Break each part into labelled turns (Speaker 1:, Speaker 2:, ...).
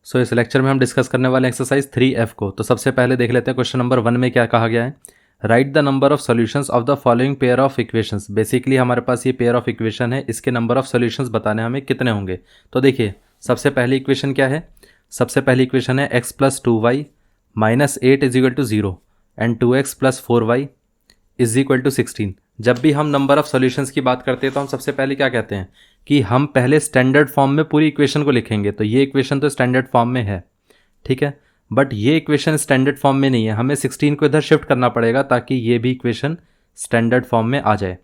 Speaker 1: सो इस लेक्चर में हम डिस्कस करने वाले एक्सरसाइज 3F को। तो सबसे पहले देख लेते हैं क्वेश्चन नंबर 1 में क्या कहा गया है। Right the number of solutions of the following pair of equations. Basically हमारे पास ये पेयर ऑफ इक्वेशन है, इसके नंबर ऑफ सॉल्यूशंस बताने हमें कितने होंगे। तो देखिए सबसे पहली इक्वेशन क्या है। सबसे पहली इक्वेशन है x + 2y - 8 = 0 and 2x + 4y = 16। जब भी हम नंबर ऑफ सॉल्यूशंस की बात करते हैं तो हम सबसे पहले क्या कहते हैं कि हम पहले स्टैंडर्ड फॉर्म में पूरी इक्वेशन को लिखेंगे। तो ये इक्वेशन तो स्टैंडर्ड फॉर्म में है, ठीक है, बट ये इक्वेशन स्टैंडर्ड फॉर्म में नहीं है। हमें 16 को इधर शिफ्ट करना पड़ेगा ताकि ये भी इक्वेशन स्टैंडर्ड फॉर्म में आ जाए,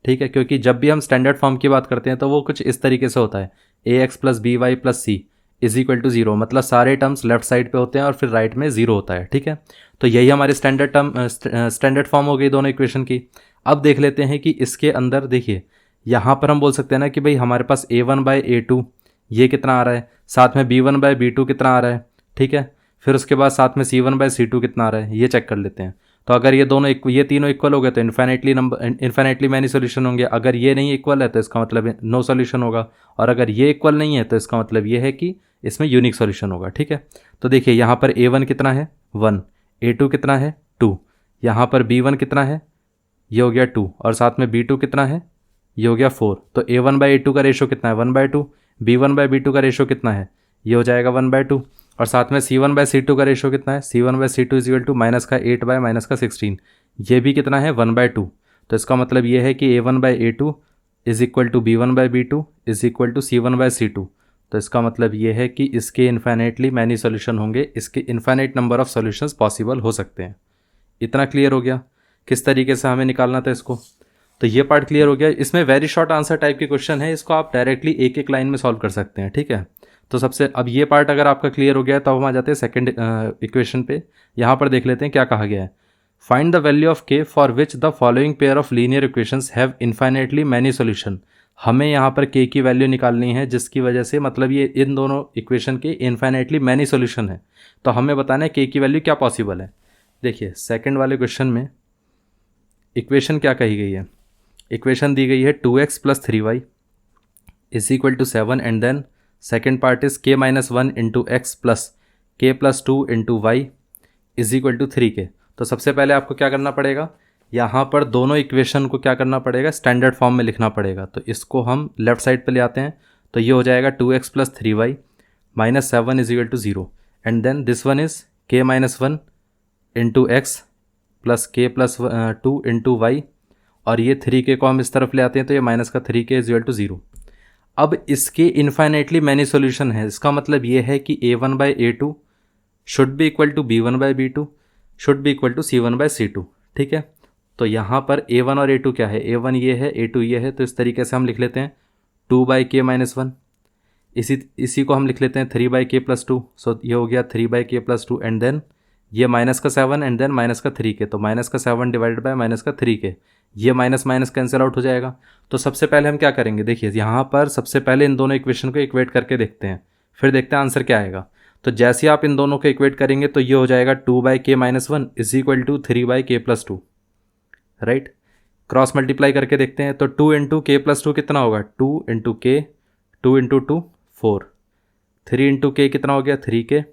Speaker 1: ठीक है। क्योंकि जब भी हम स्टैंडर्ड फॉर्म की बात करते हैं तो वो कुछ इस तरीके से होता है, ax + by + c = 0, मतलब सारे टर्म्स लेफ्ट साइड पे होते हैं और फिर राइट में 0 होता है, ठीक है। तो यही हमारी स्टैंडर्ड फॉर्म हो गई दोनों इक्वेशन की। अब देख लेते हैं कि इसके अंदर देखिए यहाँ पर हम बोल सकते हैं ना कि भाई हमारे पास a1/a2 ये कितना आ रहा है, साथ में b1/b2 कितना आ रहा है, ठीक है। फिर उसके बाद साथ में c1/c2 कितना आ रहा है, ये चेक कर लेते हैं। तो अगर ये तीनों इक्वल हो गए तो इन्फाइनेटली मैनी सोल्यूशन होंगे। अगर ये नहीं इक्वल है तो इसका मतलब नो सोल्यूशन होगा, और अगर ये इक्वल नहीं है तो इसका मतलब ये है कि इसमें यूनिक सोल्यूशन होगा, ठीक है। तो देखिए यहाँ पर a1 कितना है 1, a2 कितना है 2, यहाँ पर b1 कितना है ये हो गया 2, और साथ में b2 कितना है ये हो गया 4। तो a1/a2 का रेशो कितना है 1/2, b1/b2 का रेशो कितना है ये हो जाएगा 1/2, और साथ में c1/c2 का रेशो कितना है c1/c2 -8 - 16, ये भी कितना है 1/2। तो इसका मतलब ये है कि a1/a2 = b1/b2 = c1/c2। तो इसका मतलब ये है कि इसके इन्फाइनेटली मैनी सोल्यूशन होंगे, इसके infinite number of solutions possible हो सकते हैं। इतना क्लियर हो गया किस तरीके से हमें निकालना था इसको। तो ये पार्ट क्लियर हो गया। इसमें वेरी शॉर्ट आंसर टाइप के क्वेश्चन है, इसको आप डायरेक्टली एक एक लाइन में सॉल्व कर सकते हैं, ठीक है। तो सबसे अब ये पार्ट अगर आपका क्लियर हो गया है तो हम आ जाते हैं सेकंड इक्वेशन पे। यहाँ पर देख लेते हैं क्या कहा गया है। Find the value of k for which the following pair of linear equations have infinitely many solution. हमें यहाँ पर k की वैल्यू निकालनी है जिसकी वजह से मतलब ये इन दोनों इक्वेशन के इन्फाइनेटली मैनी सोल्यूशन है। तो हमें बताना है k की वैल्यू क्या पॉसिबल है। देखिए सेकंड वाले क्वेश्चन में इक्वेशन क्या कही गई है। इक्वेशन दी गई है 2x + 3y = 7 and then second part is k - 1 × x + k + 2 × y = 3k। तो सबसे पहले आपको क्या करना पड़ेगा, यहाँ पर दोनों इक्वेशन को क्या करना पड़ेगा स्टैंडर्ड फॉर्म में लिखना पड़ेगा। तो इसको हम लेफ्ट साइड पे ले आते हैं। तो ये हो जाएगा 2x + 3y - 7 = 0 and then this one is k - 1 × x + k + 2 × y, और ये 3k को हम इस तरफ ले आते हैं तो ये -3k = 0। अब इसके इन्फाइनेटली मैनी सोल्यूशन है, इसका मतलब ये है कि a1/a2 should be equal to b1/b2 should be equal to c1/c2, ठीक है। तो यहाँ पर a1 और a2 क्या है, a1 ये है a2 ये है, तो इस तरीके से हम लिख लेते हैं 2/k - 1, इसी को हम लिख लेते हैं 3/k + 2। सो ये हो गया 3/k + 2 एंड देन ये -7 एंड देन -3k, तो -7 डिवाइडेड बाय -3k, ये माइनस माइनस कैंसिल आउट हो जाएगा। तो सबसे पहले हम क्या करेंगे, देखिए यहाँ पर सबसे पहले इन दोनों इक्वेशन को इक्वेट करके देखते हैं, फिर देखते हैं आंसर क्या आएगा। तो जैसे आप इन दोनों को इक्वेट करेंगे तो ये हो जाएगा 2/k - 1 = 3/k + 2, right. Cross multiply करके देखते हैं तो 2 × k + 2 कितना होगा 2 × k, 2 × 2 4, 3 × k कितना हो गया 3k,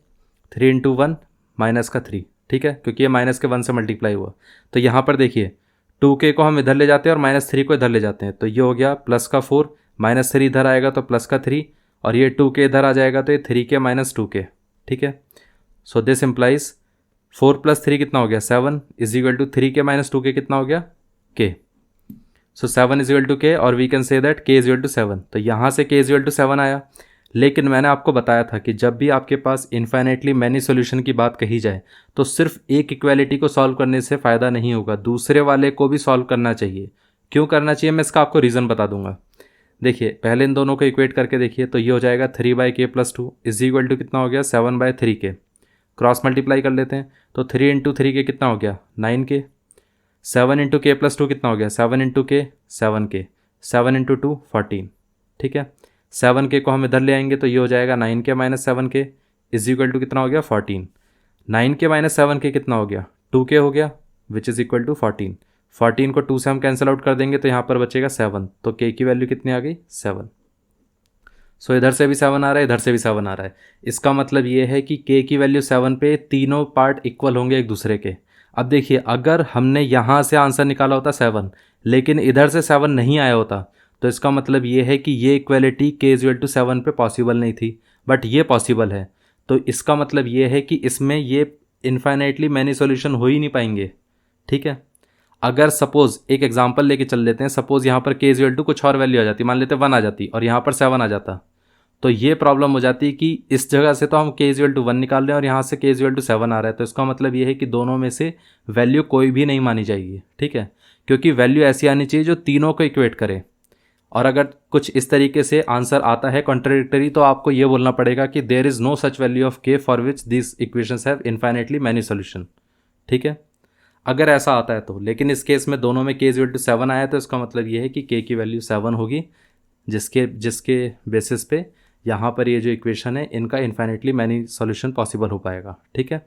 Speaker 1: 3 × 1 -3, ठीक है, क्योंकि ये माइनस के 1 से मल्टीप्लाई हुआ। तो यहाँ पर देखिए 2k को हम इधर ले जाते हैं और -3 को इधर ले जाते हैं, तो ये हो गया +4, -3 इधर आएगा तो +3, और ये 2k इधर आ जाएगा तो ये 3k - 2k, ठीक है। सो दिस इम्प्लाइज 4 + 3 कितना हो गया 7 = 3k - 2k कितना हो गया k। सो 7 = k और we can say that k = 7। तो यहाँ से k = 7 आया। लेकिन मैंने आपको बताया था कि जब भी आपके पास इन्फाइनेटली मैनी सोल्यूशन की बात कही जाए तो सिर्फ एक इक्वालिटी को सॉल्व करने से फ़ायदा नहीं होगा, दूसरे वाले को भी सॉल्व करना चाहिए। क्यों करना चाहिए मैं इसका आपको रीज़न बता दूंगा। देखिए पहले इन दोनों को इक्वेट करके देखिए तो ये हो जाएगा 3/k + 2 = कितना हो गया 7/3k। क्रॉस मल्टीप्लाई कर लेते हैं तो 3 × 3k कितना हो गया 9k, 7 × k + 2 कितना हो गया 7 × k 7k, 7 × 2 14, ठीक है। 7k को हम इधर ले आएंगे तो ये हो जाएगा 9k - 7k = कितना हो गया 14, 9k - 7k कितना हो गया 2k हो गया विच इज़ इक्वल टू 14, 14 को 2 से हम कैंसिल आउट कर देंगे तो यहाँ पर बचेगा 7, तो k की वैल्यू कितनी आ गई 7। सो इधर से भी 7 आ रहा है, इधर से भी 7 आ रहा है। इसका मतलब ये है कि k की वैल्यू 7 पे तीनों पार्ट इक्वल होंगे एक दूसरे के। अब देखिए, अगर हमने यहाँ से आंसर निकाला होता 7 लेकिन इधर से 7 नहीं आया होता, तो इसका मतलब ये है कि ये equality k is equal to 7 पे पॉसिबल नहीं थी, बट ये पॉसिबल है। तो इसका मतलब ये है कि इसमें ये इन्फाइनाइटली मैनी सॉल्यूशन हो ही नहीं पाएंगे। ठीक है, अगर सपोज एक एग्जांपल लेके चल लेते हैं, सपोज यहाँ पर k इज इक्वल टू कुछ और वैल्यू आ जाती, मान लेते हैं 1 आ जाती और यहाँ पर 7 आ जाता, तो ये प्रॉब्लम हो जाती है कि इस जगह से तो हम k इज इक्वल टू 1 निकाल रहे हैं और यहाँ से k इज इक्वल टू 7 आ रहा है। तो इसका मतलब ये है कि दोनों में से वैल्यू कोई भी नहीं मानी जाएगी। ठीक है, क्योंकि वैल्यू ऐसी आनी चाहिए जो तीनों को इक्वेट करे। और अगर कुछ इस तरीके से आंसर आता है कॉन्ट्राडिक्टरी, तो आपको ये बोलना पड़ेगा कि there is no such value of k for which this equations have infinitely many solution. ठीक है, अगर ऐसा आता है तो। लेकिन इस केस में दोनों में k इज इक्वल टू 7 आया, तो इसका मतलब ये है कि k की वैल्यू 7 होगी, जिसके जिसके बेसिस पे यहाँ पर ये जो इक्वेशन है इनका इन्फाइनेटली मैनी सॉल्यूशन पॉसिबल हो पाएगा। ठीक है,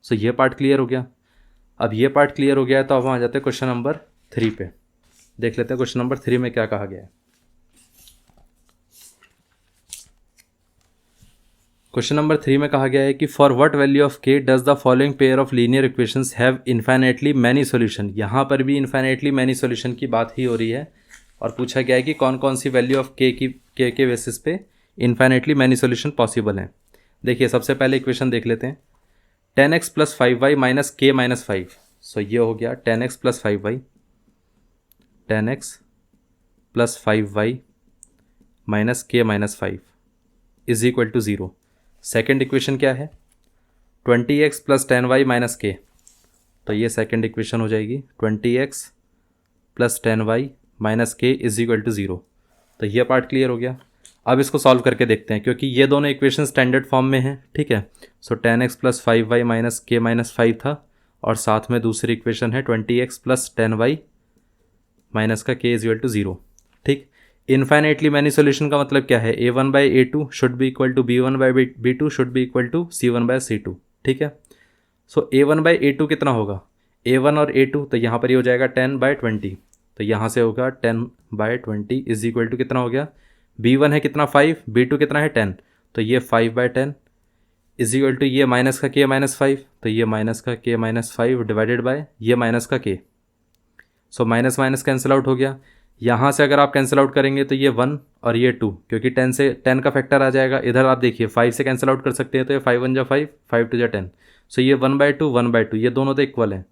Speaker 1: सो ये पार्ट क्लियर हो गया। अब ये पार्ट क्लियर हो गया है तो अब हम आ जाते हैं क्वेश्चन नंबर 3 पे। देख लेते हैं क्वेश्चन नंबर 3 में क्या कहा गया है। क्वेश्चन नंबर 3 में कहा गया है कि for what value of k does the following pair of linear equations have infinitely many solution. यहाँ पर भी इन्फाइनेटली मैनी सॉल्यूशन की बात ही हो रही है और पूछा गया है कि कौन कौन सी वैल्यू ऑफ k के बेसिस पे इन्फाइनेटली मैनी सॉल्यूशन पॉसिबल हैं। देखिए, सबसे पहले इक्वेशन देख लेते हैं, 10x plus 5y minus k minus 5। So ये हो गया 10x plus 5y, 10x plus 5y minus k minus 5 is equal to 0। Second equation क्या है, 20x plus 10y minus k। तो ये सेकेंड इक्वेशन हो जाएगी 20x plus 10y minus k is equal to 0। तो ये पार्ट क्लियर हो गया। अब इसको सॉल्व करके देखते हैं, क्योंकि ये दोनों इक्वेशन स्टैंडर्ड फॉर्म में हैं। ठीक है, सो 10x plus 5y minus k minus 5 था और साथ में दूसरी इक्वेशन है 20x प्लस 10y माइनस का k इज इक्वल टू 0। ठीक, इन्फाइनाइटली मैनी सॉल्यूशन का मतलब क्या है, a1 by a2 should be equal to b1 by b2 should be equal to c1 by c2। ठीक है, सो a1 बाई a2 कितना होगा, a1 और a2, तो यहाँ पर ये हो जाएगा 10 बाई 20। तो यहाँ से होगा 10 बाई 20 इज इक्वल टू कितना हो गया, b1 है कितना 5, b2 कितना है 10, तो ये 5 बाई 10 इज इक्वल टू ये माइनस का k माइनस 5, तो ये माइनस का k माइनस 5 डिवाइडेड बाय ये माइनस का k। So minus minus cancel out हो गया। यहाँ से अगर आप कैंसिल आउट करेंगे तो ये 1 और ये 2, क्योंकि 10 से 10 का फैक्टर आ जाएगा। इधर आप देखिए 5 से कैंसिल आउट कर सकते हैं, तो ये 5 1 जा 5, 5 2 जा 10। सो ये 1/2 1/2, ये दोनों तो इक्वल हैं।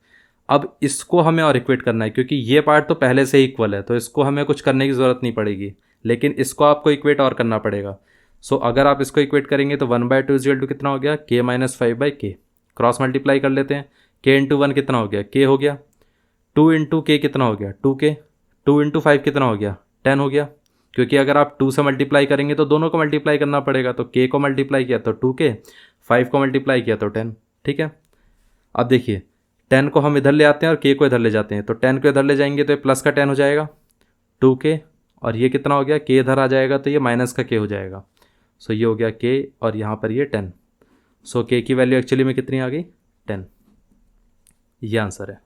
Speaker 1: अब इसको हमें और इक्वेट करना है, क्योंकि ये पार्ट तो पहले से ही इक्वल है, तो इसको हमें कुछ करने की ज़रूरत नहीं पड़ेगी, लेकिन इसको आपको इक्वेट और करना पड़ेगा। सो अगर आप इसको इक्वेट करेंगे तो 1/2 इज इक्वल टू कितना हो गया, k minus 5/k। Cross multiply कर लेते हैं, k इंटू 1 कितना हो गया, k हो गया, 2 इंटू k कितना हो गया 2k, 2 इंटू 5 कितना हो गया 10 हो गया। क्योंकि अगर आप 2 से मल्टीप्लाई करेंगे तो दोनों को मल्टीप्लाई करना पड़ेगा, तो k को मल्टीप्लाई किया तो 2k, 5 को मल्टीप्लाई किया तो 10। ठीक है, अब देखिए 10 को हम इधर ले आते हैं और k को इधर ले जाते हैं, तो 10 को इधर ले जाएंगे तो ये प्लस का 10 हो जाएगा 2k, और ये कितना हो गया, k इधर आ जाएगा तो ये माइनस का k हो जाएगा। सो ये हो गया k और यहाँ पर ये 10। सो k की वैल्यू एक्चुअली में कितनी आ गई, 10। ये आंसर है।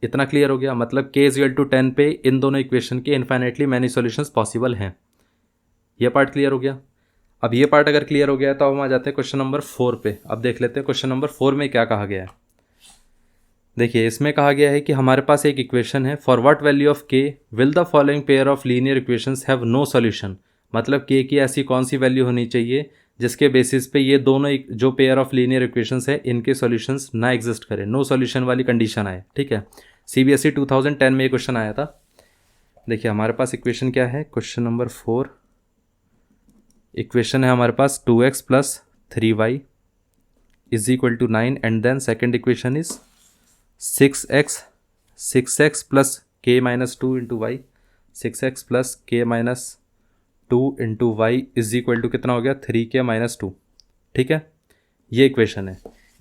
Speaker 1: इतना क्लियर हो गया, मतलब k इज इक्वल टू 10 पे इन दोनों इक्वेशन के इन्फाइनेटली मैनी सॉल्यूशंस पॉसिबल हैं। ये पार्ट क्लियर हो गया। अब ये पार्ट अगर क्लियर हो गया है तो हम आ जाते हैं क्वेश्चन नंबर 4 पे। अब देख लेते हैं क्वेश्चन नंबर 4 में क्या कहा गया है। देखिए, इसमें कहा गया है कि हमारे पास एक इक्वेशन है, for what value of k will the following pair of linear equations have no solution. मतलब k की ऐसी कौन सी वैल्यू होनी चाहिए जिसके बेसिस पे ये दोनों जो पेयर ऑफ लीनियर इक्वेशंस है इनके सॉल्यूशंस ना एग्जिस्ट करें, नो सॉल्यूशन वाली कंडीशन आए। ठीक है, CBSE 2010 में ये क्वेश्चन आया था। देखिए हमारे पास इक्वेशन क्या है, क्वेश्चन नंबर 4 इक्वेशन है हमारे पास 2x plus 3y is equal to 9, and then second equation is 6x plus k minus 2 into y, 6x plus k minus 2 into y is equal to कितना हो गया 3k माइनस 2। ठीक है, ये equation है।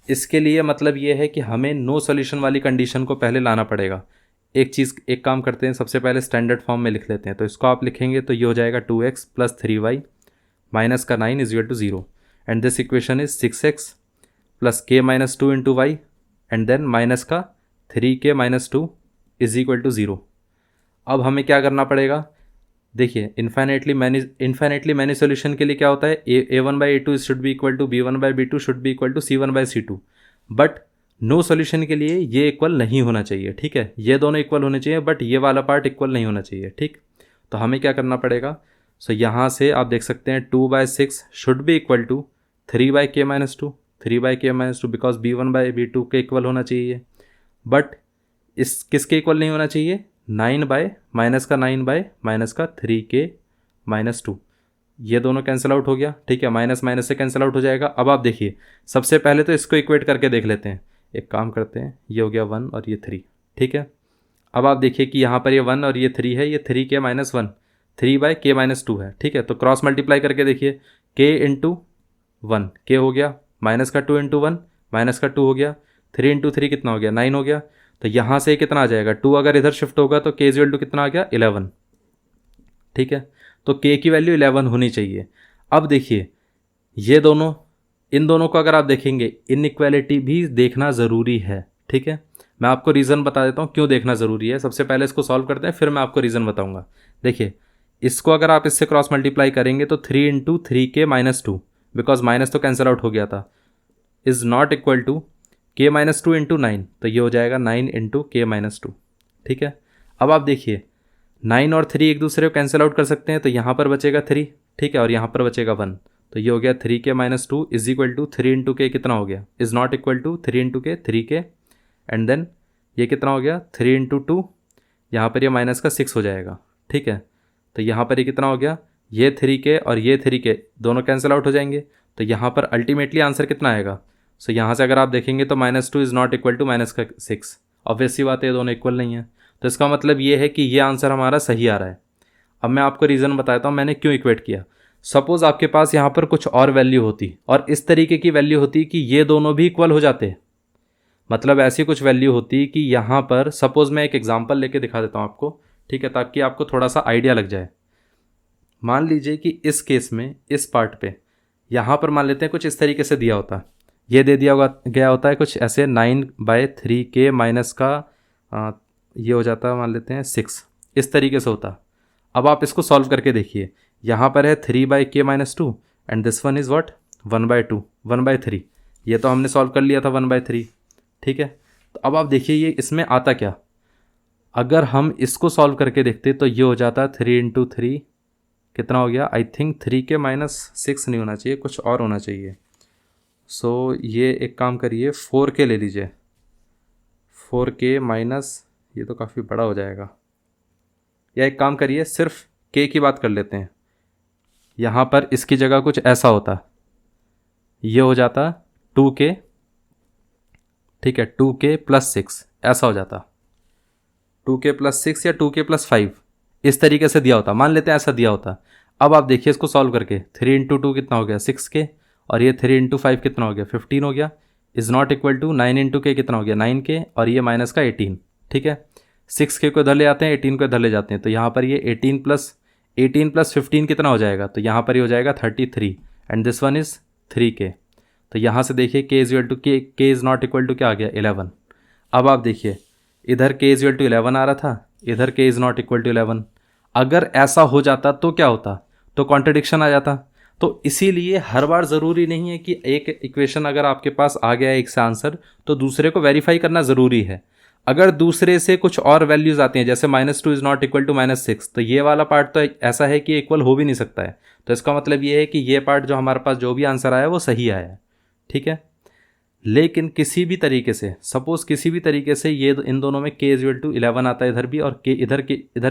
Speaker 1: इसके लिए मतलब ये है कि हमें नो सॉल्यूशन वाली कंडीशन को पहले लाना पड़ेगा। एक काम करते हैं, सबसे पहले स्टैंडर्ड फॉर्म में लिख लेते हैं। तो इसको आप लिखेंगे तो ये हो जाएगा 2x प्लस 3y माइनस का 9 is equal to 0, and this equation is 6x plus k minus 2 into y and then minus का 3k minus 2 is equal to 0। अब हमें क्या करना पड़ेगा, देखिए इन्फाइनेटली मैनी सोल्यूशन के लिए क्या होता है, a1/a2 should be equal to b1/b2 should be equal to c1/c2, but no solution के लिए ये इक्वल नहीं होना चाहिए। ठीक है, ये दोनों इक्वल होने चाहिए बट ये वाला पार्ट इक्वल नहीं होना चाहिए। ठीक, तो हमें क्या करना पड़ेगा, सो यहाँ से आप देख सकते हैं 2/6 should be equal to 3/k-2, 3/k-2 because b1/b2 के इक्वल होना चाहिए, बट इस किसके इक्वल नहीं होना चाहिए, 9/-3k-2, ये दोनों कैंसिल आउट हो गया। ठीक है, माइनस माइनस से कैंसिल आउट हो जाएगा। अब आप देखिए सबसे पहले तो इसको इक्वेट करके देख लेते हैं। एक काम करते हैं, ये हो गया 1 और ये 3। ठीक है, अब आप देखिए कि यहाँ पर ये 1 और ये 3 है, ये 3k-1 3/k-2 है। ठीक है, तो क्रॉस मल्टीप्लाई करके देखिए, k इंटू 1 k हो गया, माइनस का 2 इंटू 1 माइनस का 2 हो गया, 3 इंटू 3 कितना हो गया, 9 हो गया। तो यहाँ से कितना आ जाएगा, 2 अगर इधर शिफ्ट होगा तो k इक्वल टू कितना आ गया, 11। ठीक है, तो k की वैल्यू 11 होनी चाहिए। अब देखिए ये दोनों, इन दोनों को अगर आप देखेंगे, इनइक्वालिटी भी देखना ज़रूरी है। ठीक है, मैं आपको रीज़न बता देता हूँ क्यों देखना ज़रूरी है। सबसे पहले इसको सॉल्व करते हैं, फिर मैं आपको रीज़न बताऊँगा। देखिए इसको अगर आप इससे क्रॉस मल्टीप्लाई करेंगे तो 3 इंटू 3k-2, बिकॉज माइनस तो कैंसिल आउट हो गया था, is not equal to k-2 into 9, तो ये हो जाएगा 9 इंटू k-2। ठीक है, अब आप देखिए 9 और 3 एक दूसरे को कैंसिल आउट कर सकते हैं, तो यहाँ पर बचेगा 3। ठीक है, और यहाँ पर बचेगा 1, तो ये हो गया 3k-2 is equal to 3 into k कितना हो गया, is not equal to 3 into k 3k, and then ये कितना हो गया 3 इंटू 2, यहाँ पर ये माइनस का 6 हो जाएगा। ठीक है, तो यहाँ पर ये कितना हो गया, ये 3k और ये 3k दोनों कैंसिल आउट हो जाएंगे, तो यहाँ पर अल्टीमेटली आंसर कितना आएगा। सो यहाँ से अगर आप देखेंगे तो -2 is not equal to -6। Obvious सी बात है, ये दोनों इक्वल नहीं है, तो इसका मतलब ये है कि ये आंसर हमारा सही आ रहा है। अब मैं आपको रीज़न बताता हूँ मैंने क्यों इक्वेट किया। सपोज़ आपके पास यहाँ पर कुछ और वैल्यू होती और इस तरीके की वैल्यू होती कि ये दोनों भी इक्वल हो जाते, मतलब ऐसी कुछ वैल्यू होती कि यहाँ पर सपोज़ मैं एक एग्जांपल लेके दिखा देता हूँ आपको। ठीक है, ताकि आपको थोड़ा सा आइडिया लग जाए। मान लीजिए कि इस केस में इस पार्ट पे यहाँ पर मान लेते हैं कुछ इस तरीके से दिया होता, ये दे दिया गया होता है कुछ ऐसे 9/3k माइनस का ये हो जाता है, मान लेते हैं 6, इस तरीके से होता। अब आप इसको सॉल्व करके देखिए, यहाँ पर है 3/k-2 and this one is what 1/2 1/3, ये तो हमने सॉल्व कर लिया था 1/3। ठीक है, तो अब आप देखिए ये इसमें आता क्या, अगर हम इसको सॉल्व करके देखते तो ये हो जाता 3 इंटू 3 कितना हो गया, आई थिंक 3k-6 नहीं होना चाहिए, कुछ और होना चाहिए। सो ये एक काम करिए 4k ले लीजिए, 4k माइनस ये तो काफ़ी बड़ा हो जाएगा, या एक काम करिए सिर्फ k की बात कर लेते हैं। यहाँ पर इसकी जगह कुछ ऐसा होता, ये हो जाता 2k। ठीक है, 2k + 6 ऐसा हो जाता, 2k + 6 या 2k + 5 इस तरीके से दिया होता, मान लेते हैं ऐसा दिया होता। अब आप देखिए इसको सॉल्व करके 3 इंटू 2 कितना हो गया 6k, और ये 3 इंटू 5 कितना हो गया 15 हो गया, is not equal to 9 into k कितना हो गया 9k, और ये माइनस का 18। ठीक है, 6k को इधर ले आते हैं, 18 को इधर ले जाते हैं, तो यहाँ पर ये 18 + 15 कितना हो जाएगा, तो यहाँ पर ये हो जाएगा 33, and this one is 3k। तो यहाँ से देखिए k is not equal to क्या आ गया 11। अब आप देखिए इधर k इज़ इक्वल टू 11 आ रहा था, इधर k is not equal to 11। अगर ऐसा हो जाता तो क्या होता, तो कॉन्ट्रडिक्शन आ जाता। तो इसीलिए हर बार ज़रूरी नहीं है कि एक इक्वेशन अगर आपके पास आ गया है एक से आंसर तो दूसरे को वेरीफाई करना ज़रूरी है। अगर दूसरे से कुछ और वैल्यूज़ आती हैं जैसे -2 इज़ नॉट इक्वल टू -6, तो ये वाला पार्ट तो ऐसा है कि इक्वल हो भी नहीं सकता है, तो इसका मतलब ये है कि ये पार्ट जो हमारे पास जो भी आंसर आया वो सही आया है। ठीक है, लेकिन किसी भी तरीके से सपोज़ किसी भी तरीके से ये इन दोनों में k इज़ इक्वल टू 11 आता है इधर भी, और k इधर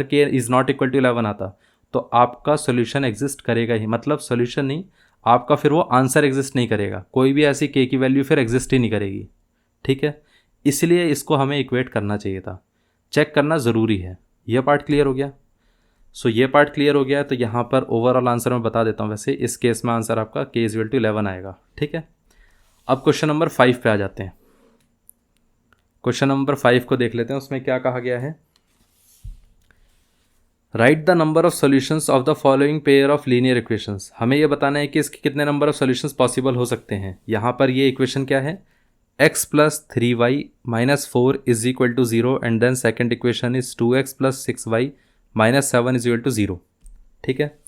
Speaker 1: k is not equal to 11 आता, तो आपका सोल्यूशन एग्जिस्ट करेगा ही, मतलब सोल्यूशन नहीं, आपका फिर वो आंसर एग्जिस्ट नहीं करेगा, कोई भी ऐसी k की वैल्यू फिर एग्जिस्ट ही नहीं करेगी। ठीक है, इसलिए इसको हमें इक्वेट करना चाहिए था, चेक करना ज़रूरी है। यह पार्ट क्लियर हो गया। सो ये पार्ट क्लियर हो गया, तो यहाँ पर ओवरऑल आंसर मैं बता देता हूँ। वैसे इस केस में आंसर आपका k इज़ इक्वल टू 11 आएगा। ठीक है, अब क्वेश्चन नंबर 5 पे आ जाते हैं। क्वेश्चन नंबर 5 को देख लेते हैं, उसमें क्या कहा गया है। Right the number of solutions of the following pair of linear equations. हमें यह बताना है कि इसके कितने नंबर ऑफ सॉल्यूशंस पॉसिबल हो सकते हैं। यहाँ पर ये इक्वेशन क्या है, x + 3y - 4 is equal to 0, and then second equation is 2x + 6y - 7 is equal to 0। ठीक है।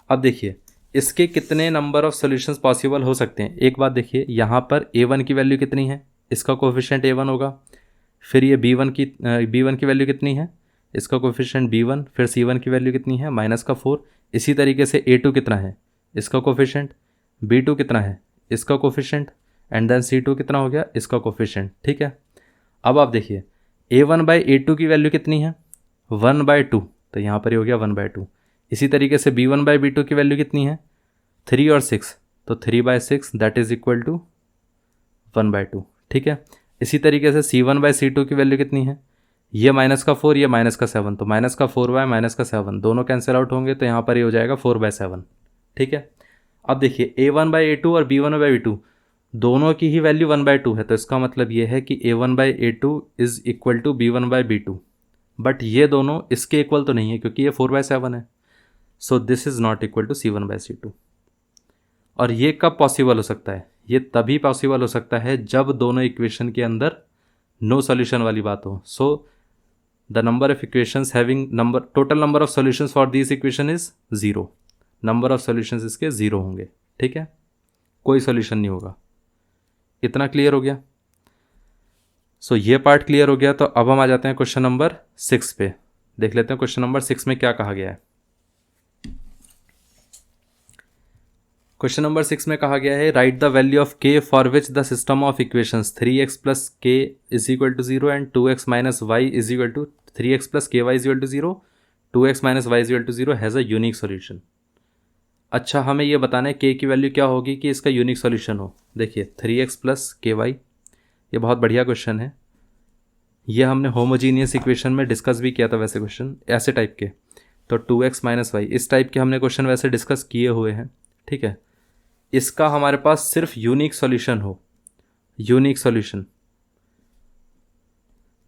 Speaker 1: अब देखिए इसके कितने नंबर ऑफ सॉल्यूशंस पॉसिबल हो सकते हैं। एक बात देखिए, यहाँ पर a1 की वैल्यू कितनी है, इसका कोफिशिएंट a1 होगा। फिर ये b1 की वैल्यू कितनी है, इसका कोफिशिएंट b1। फिर c1 की वैल्यू कितनी है, -4। इसी तरीके से a2 कितना है, इसका कोफिशिएंट। b2 कितना है, इसका कोफिशिएंट। एंड देन c2 कितना हो गया, इसका कोफिशिएंट। ठीक है। अब आप देखिए a1/a2 की वैल्यू कितनी है, 1/2, तो यहाँ पर ही हो गया 1/2। इसी तरीके से b1/b2 की वैल्यू कितनी है, 3 और 6, तो 3/6 दैट इज इक्वल टू 1/2। ठीक है। इसी तरीके से c1/c2 की वैल्यू कितनी है, ये -4 ये -7, तो -4 -7 दोनों कैंसिल आउट होंगे, तो यहाँ पर ये हो जाएगा 4/7। ठीक है। अब देखिए a1/a2 और b1/b2 दोनों की ही वैल्यू 1/2 है, तो इसका मतलब ये है कि a1/a2 is equal to b1/b2। But ये दोनों इसके इक्वल तो नहीं है क्योंकि ये 4/7 है, so this is not equal to c1/c2। और ये कब पॉसिबल हो सकता है, ये तभी पॉसिबल हो सकता है जब दोनों इक्वेशन के अंदर नो सॉल्यूशन वाली बात हो। So the number of equations having total number of solutions for this equation is 0। Number of solutions इसके 0 होंगे। ठीक है, कोई सॉल्यूशन नहीं होगा। इतना क्लियर हो गया। सो ये पार्ट क्लियर हो गया। तो अब हम आ जाते हैं क्वेश्चन नंबर 6 पे। देख लेते हैं क्वेश्चन नंबर 6 में क्या कहा गया है। क्वेश्चन नंबर 6 में कहा गया है right the value of k for which the system of equations 3x plus k is equal to 0 and 2x minus y is equal to 3x plus k y is equal to 0, 2x minus y is equal to 0 has a unique solution. अच्छा, हमें ये बताना है k की value क्या होगी कि इसका यूनिक सॉल्यूशन हो। देखिए 3x प्लस के वाई, ये बहुत बढ़िया क्वेश्चन है। ये हमने होमोजीनियस इक्वेशन में डिस्कस भी किया था वैसे क्वेश्चन ऐसे टाइप के। तो 2x माइनस वाई इस टाइप के हमने क्वेश्चन वैसे डिस्कस किए हुए हैं। ठीक है। इसका हमारे पास सिर्फ यूनिक सॉल्यूशन हो, यूनिक सॉल्यूशन।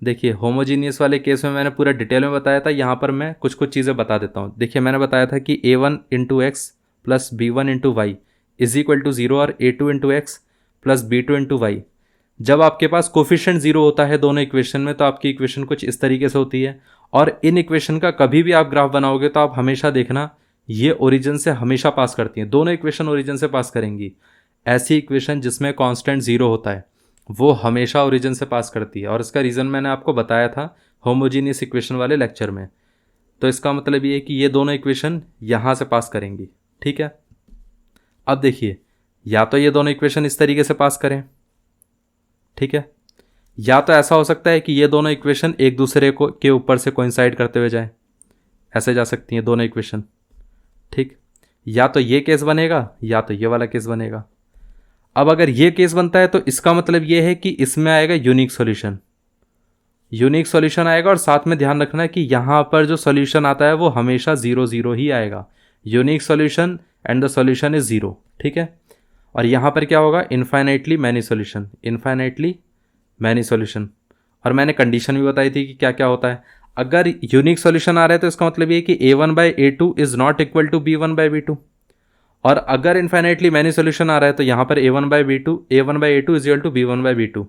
Speaker 1: देखिए होमोजीनियस वाले केस में मैंने पूरा डिटेल में बताया था, यहाँ पर मैं कुछ कुछ चीज़ें बता देता हूँ। देखिए मैंने बताया था कि a1 into x plus b1 into y is equal to 0 और a2 into x plus b2 into y. जब आपके पास कोफिशिएंट 0 होता है दोनों इक्वेशन में, तो आपकी इक्वेशन कुछ इस तरीके से होती है। और इन इक्वेशन का कभी भी आप ग्राफ बनाओगे तो आप हमेशा देखना ये ओरिजिन से हमेशा पास करती हैं। दोनों इक्वेशन ओरिजिन से पास करेंगी। ऐसी इक्वेशन जिसमें कांस्टेंट 0 होता है वो हमेशा ओरिजिन से पास करती है, और इसका रीज़न मैंने आपको बताया था होमोजीनियस इक्वेशन वाले लेक्चर में। तो इसका मतलब ये है कि ये दोनों इक्वेशन यहाँ से पास करेंगी। ठीक है। अब देखिए या तो ये दोनों इक्वेशन इस तरीके से पास करें, ठीक है, या तो ऐसा हो सकता है कि ये दोनों इक्वेशन एक दूसरे को के ऊपर से कोइंसाइड करते हुए जाएं, ऐसे जा सकती हैं दोनों इक्वेशन। ठीक, या तो ये केस बनेगा या तो ये वाला केस बनेगा। अब अगर ये केस बनता है तो इसका मतलब ये है कि इसमें आएगा यूनिक सॉल्यूशन, यूनिक सॉल्यूशन आएगा। और साथ में ध्यान रखना है कि यहाँ पर जो सॉल्यूशन आता है वो हमेशा 0 0 ही आएगा। Unique solution and the solution is 0। ठीक है। और यहाँ पर क्या होगा, infinitely many solution, infinitely many solution. और मैंने कंडीशन भी बताई थी कि क्या क्या होता है। अगर यूनिक सॉल्यूशन आ रहा है तो इसका मतलब ये है कि a1/a2 is not equal to b1/b2। और अगर इन्फाइनाइटली मैनी सॉल्यूशन आ रहा है तो यहाँ पर a1/a2 is equal to b1/b2।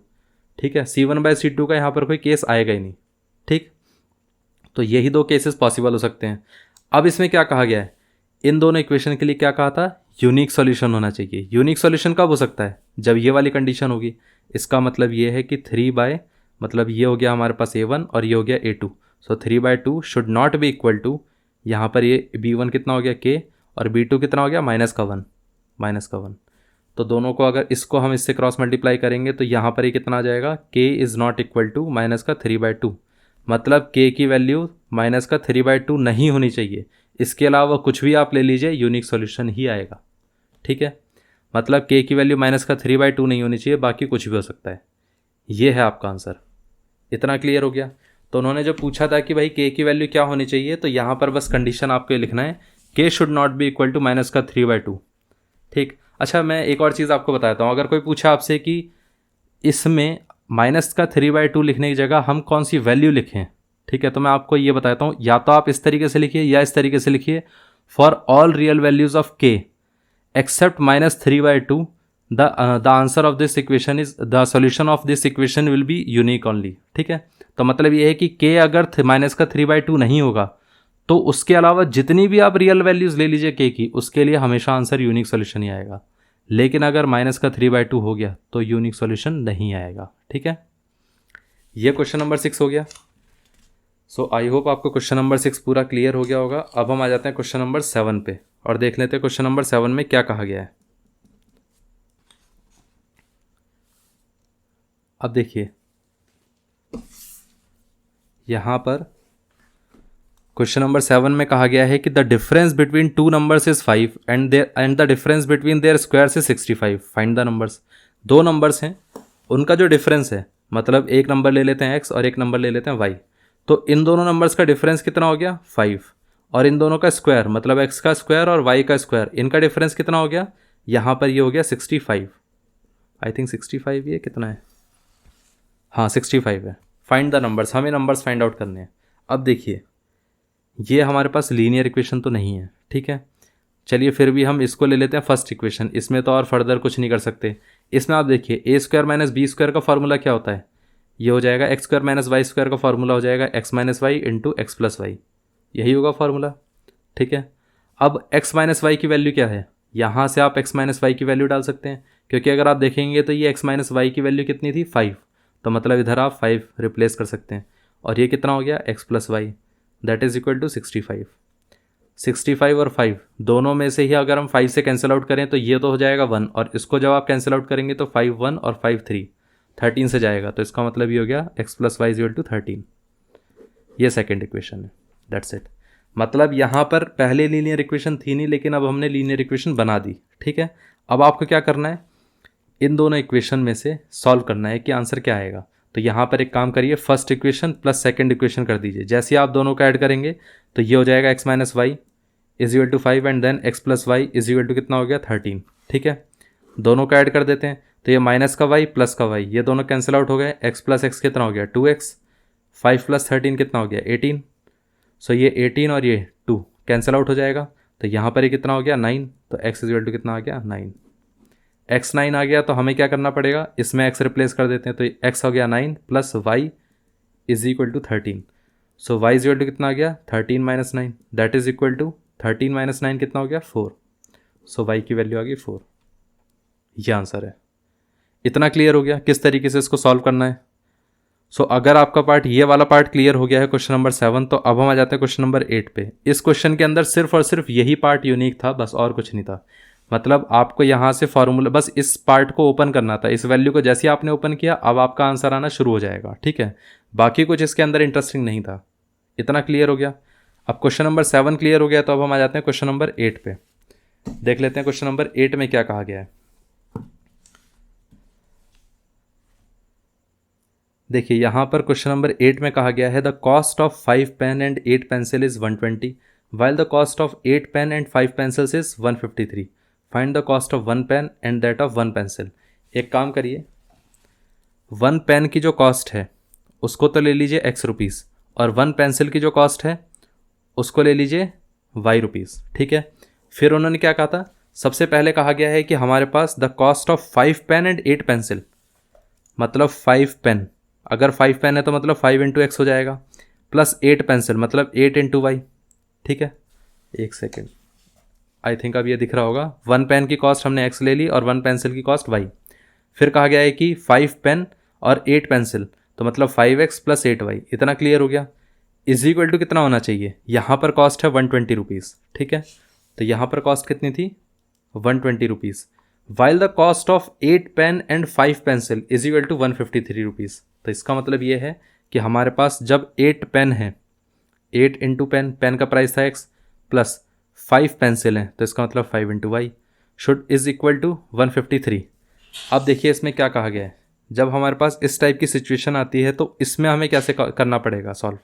Speaker 1: ठीक है। c1/c2 का यहाँ पर कोई केस आएगा ही नहीं। ठीक, तो यही दो केसेस पॉसिबल हो सकते हैं। अब इसमें क्या कहा गया है, इन दोनों इक्वेशन के लिए क्या कहा था, यूनिक सॉल्यूशन होना चाहिए। यूनिक सॉल्यूशन कब हो सकता है, जब ये वाली कंडीशन होगी। इसका मतलब ये है कि 3 मतलब ये हो गया हमारे पास a1 और ये हो गया a2। So 3/2 should not be equal to, यहाँ पर ये b1 कितना हो गया k और b2 कितना हो गया -1। तो दोनों को अगर इसको हम इससे क्रॉस मल्टीप्लाई करेंगे तो यहाँ पर ये कितना आ जाएगा, k is not equal to -3/2। मतलब k की वैल्यू -3/2 नहीं होनी चाहिए। इसके अलावा कुछ भी आप ले लीजिए यूनिक सॉल्यूशन ही आएगा। ठीक है। मतलब k की वैल्यू -3/2 नहीं होनी चाहिए, बाकी कुछ भी हो सकता है। ये है आपका आंसर। इतना क्लियर हो गया। तो उन्होंने जो पूछा था कि भाई k की वैल्यू क्या होनी चाहिए, तो यहाँ पर बस कंडीशन आपको ये लिखना है, k should not be equal to -3/2। ठीक। अच्छा, मैं एक और चीज़ आपको बताता हूँ। अगर कोई पूछा आपसे कि इसमें -3/2 लिखने की जगह हम कौन सी वैल्यू लिखें, ठीक है, तो मैं आपको ये बताता हूँ। या तो आप इस तरीके से लिखिए या इस तरीके से लिखिए, for all real values of k except -3/2 the answer of this equation is the solution of this equation will be unique only. ठीक है। तो मतलब ये है कि k अगर -3/2 नहीं होगा तो उसके अलावा जितनी भी आप रियल वैल्यूज़ ले लीजिए के की, उसके लिए हमेशा आंसर यूनिक सोल्यूशन ही आएगा। लेकिन अगर माइनस का 3/2 हो गया तो यूनिक सोल्यूशन नहीं आएगा। ठीक है, ये क्वेश्चन नंबर 6 हो गया। सो आई होप आपको क्वेश्चन नंबर 6 पूरा क्लियर हो गया होगा। अब हम आ जाते हैं क्वेश्चन नंबर 7 पे और देख लेते हैं क्वेश्चन नंबर 7 में क्या कहा गया है। अब देखिए यहाँ पर क्वेश्चन नंबर 7 में कहा गया है कि the difference between two numbers is 5 and the difference between their squares is 65। Find the numbers. दो नंबर्स हैं, उनका जो डिफरेंस है, मतलब एक नंबर ले लेते हैं x और एक नंबर ले लेते हैं y, तो इन दोनों नंबर्स का डिफरेंस कितना हो गया 5, और इन दोनों का स्क्वायर मतलब x का स्क्वायर और y का स्क्वायर, इनका डिफरेंस कितना हो गया, यहाँ पर ये हो गया 65। आई थिंक 65, ये कितना है, हाँ 65 है। फाइंड द नंबर्स, हमें नंबर्स फाइंड आउट करने हैं। अब देखिए ये हमारे पास लीनियर इक्वेशन तो नहीं है, ठीक है, चलिए फिर भी हम इसको ले लेते हैं फर्स्ट इक्वेशन। इसमें तो और फर्दर कुछ नहीं कर सकते। इसमें आप देखिए a square minus b square का फॉर्मूला क्या होता है, ये हो जाएगा x square minus y square का फॉर्मूला हो जाएगा x minus y into x plus y, यही होगा फॉर्मूला। ठीक है, अब एक्स माइनस वाई की वैल्यू क्या है, यहाँ से आप एक्स माइनस वाई की वैल्यू डाल सकते हैं, क्योंकि अगर आप देखेंगे तो ये एक्स माइनस वाई की वैल्यू कितनी थी 5, तो मतलब इधर आप 5 रिप्लेस कर सकते हैं, और ये कितना हो गया x plus y, that is equal to 65। 65 और 5 दोनों में से ही अगर हम 5 से कैंसिल आउट करें तो ये तो हो जाएगा 1, और इसको जब आप कैंसिल आउट करेंगे तो 5 1 और 5 3, 13 से जाएगा, तो इसका मतलब ये हो गया x plus y is equal to 13। ये सेकेंड इक्वेशन है, दैट्स इट। मतलब यहाँ पर पहले लीनियर इक्वेशन थी नहीं, लेकिन अब हमने लीनियर इक्वेशन बना दी। ठीक है, अब आपको क्या करना है, इन दोनों इक्वेशन में से सॉल्व करना है कि आंसर क्या आएगा। तो यहाँ पर एक काम करिए, first equation plus second equation कर दीजिए। जैसे ही आप दोनों का ऐड करेंगे तो ये हो जाएगा x minus y is equal to 5 and then x plus y is equal to कितना हो गया 13। ठीक है, दोनों का ऐड कर देते हैं, तो ये माइनस का वाई प्लस का वाई, ये दोनों कैंसिल आउट हो गए, एक्स प्लस एक्स कितना हो गया 2x, 5 प्लस 13 कितना हो गया 18। सो ये 18 और ये 2 कैंसिल आउट हो जाएगा, तो यहाँ पर ये कितना हो गया 9, तो x इज इक्वल टू कितना आ गया 9। x 9 आ गया तो हमें क्या करना पड़ेगा, इसमें x रिप्लेस कर देते हैं, तो x हो गया 9 plus y is equal to 13। So y is equal to कितना आ गया 13 minus 9, that is equal to 13 minus 9 कितना हो गया 4। सो y की वैल्यू आ गई 4। ये आंसर है। इतना क्लियर हो गया किस तरीके से इसको सॉल्व करना है। सो अगर आपका पार्ट ये वाला पार्ट क्लियर हो गया है क्वेश्चन नंबर 7, तो अब हम आ जाते हैं क्वेश्चन नंबर 8 पे। इस क्वेश्चन के अंदर सिर्फ और सिर्फ यही पार्ट यूनिक था, बस और कुछ नहीं था। मतलब आपको यहाँ से फॉर्मूला बस इस पार्ट को ओपन करना था, इस वैल्यू को जैसे ही आपने ओपन किया अब आपका आंसर आना शुरू हो जाएगा। ठीक है, बाकी कुछ इसके अंदर इंटरेस्टिंग नहीं था। इतना क्लियर हो गया। अब क्वेश्चन नंबर 7 क्लियर हो गया, तो अब हम आ जाते हैं क्वेश्चन नंबर 8 पे। देख लेते हैं क्वेश्चन नंबर 8 में क्या कहा गया है। देखिए यहाँ पर क्वेश्चन नंबर 8 में कहा गया है the cost of 5 pen and 8 pencil is 120 while the cost of 8 pen and 5 pencils is 153। Find the cost of 1 pen and that of 1 pencil. एक काम करिए, 1 पेन की जो कॉस्ट है उसको तो ले लीजिए x रुपीज़, और 1 पेंसिल की जो कॉस्ट है उसको ले लीजिए y रुपीज़। ठीक है, फिर उन्होंने क्या कहा था, सबसे पहले कहा गया है कि हमारे पास the cost of 5 pen and 8 pencil, मतलब 5 पेन, अगर 5 पेन है तो मतलब 5 इंटू एक्स हो जाएगा, प्लस 8 पेंसिल मतलब 8 इंटू वाई। ठीक है, एक सेकेंड, आई थिंक अब ये दिख रहा होगा। 1 पेन की कॉस्ट हमने एक्स ले ली और 1 पेंसिल की कॉस्ट वाई। फिर कहा गया है कि 5 पेन और 8 पेंसिल, तो मतलब 5x प्लस 8y। इतना क्लियर हो गया। इज इक्वल टू कितना होना चाहिए, यहाँ पर कॉस्ट है 120 रुपीज़। ठीक है, तो यहाँ पर कॉस्ट कितनी थी 120 rupees, while the cost of 8 pen and 5 pencil is equal to 153 rupees. तो इसका मतलब ये है कि हमारे पास जब 8 पेन है, 8 इंटू पेन, पेन का प्राइस था x, प्लस 5 पेंसिल हैं तो इसका मतलब 5 into y should is equal to 153। अब देखिए इसमें क्या कहा गया है, जब हमारे पास इस टाइप की सिचुएशन आती है तो इसमें हमें कैसे करना पड़ेगा सॉल्व।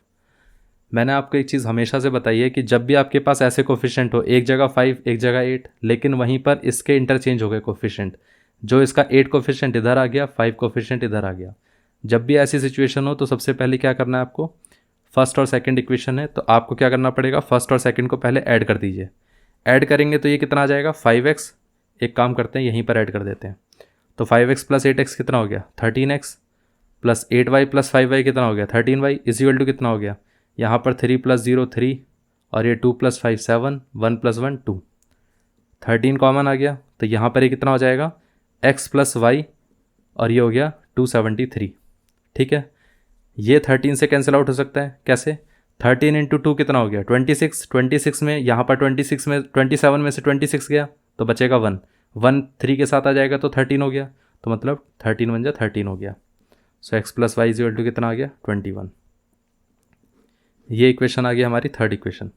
Speaker 1: मैंने आपको एक चीज़ हमेशा से बताई है कि जब भी आपके पास ऐसे कोफिशिएंट हो, एक जगह 5 एक जगह 8, लेकिन वहीं पर इसके इंटरचेंज हो गए कोफिशिएंट, जो इसका 8 कोफिशिएंट इधर आ गया, 5 कोफिशिएंट इधर आ गया। जब भी ऐसी सिचुएशन हो तो सबसे पहले क्या करना है आपको, फर्स्ट और सेकंड इक्वेशन है तो आपको क्या करना पड़ेगा, फर्स्ट और सेकंड को पहले ऐड कर दीजिए। ऐड करेंगे तो ये कितना आ जाएगा 5x। एक काम करते हैं यहीं पर ऐड कर देते हैं, तो 5x प्लस 8x कितना हो गया 13x, plus 8y plus 5y कितना हो गया 13y, इज इक्वल टू कितना हो गया, यहाँ पर 3 प्लस 0 3 और ये 2 + 5 7, 1 + 1 2, 13 कॉमन आ गया। तो यहाँ पर ये कितना हो जाएगा x + y, और ये हो गया 273। ठीक है, ये 13 से कैंसिल आउट हो सकता है। कैसे? 13 × 2 कितना हो गया 26, 26 में यहाँ पर 26 में 27 में से 26 गया तो बचेगा 1, 1 3 के साथ आ जाएगा तो 13 हो गया। तो मतलब 13 बन जा 13 हो गया। सो x + y = कितना आ गया 21। ये इक्वेशन आ गई हमारी थर्ड इक्वेशन।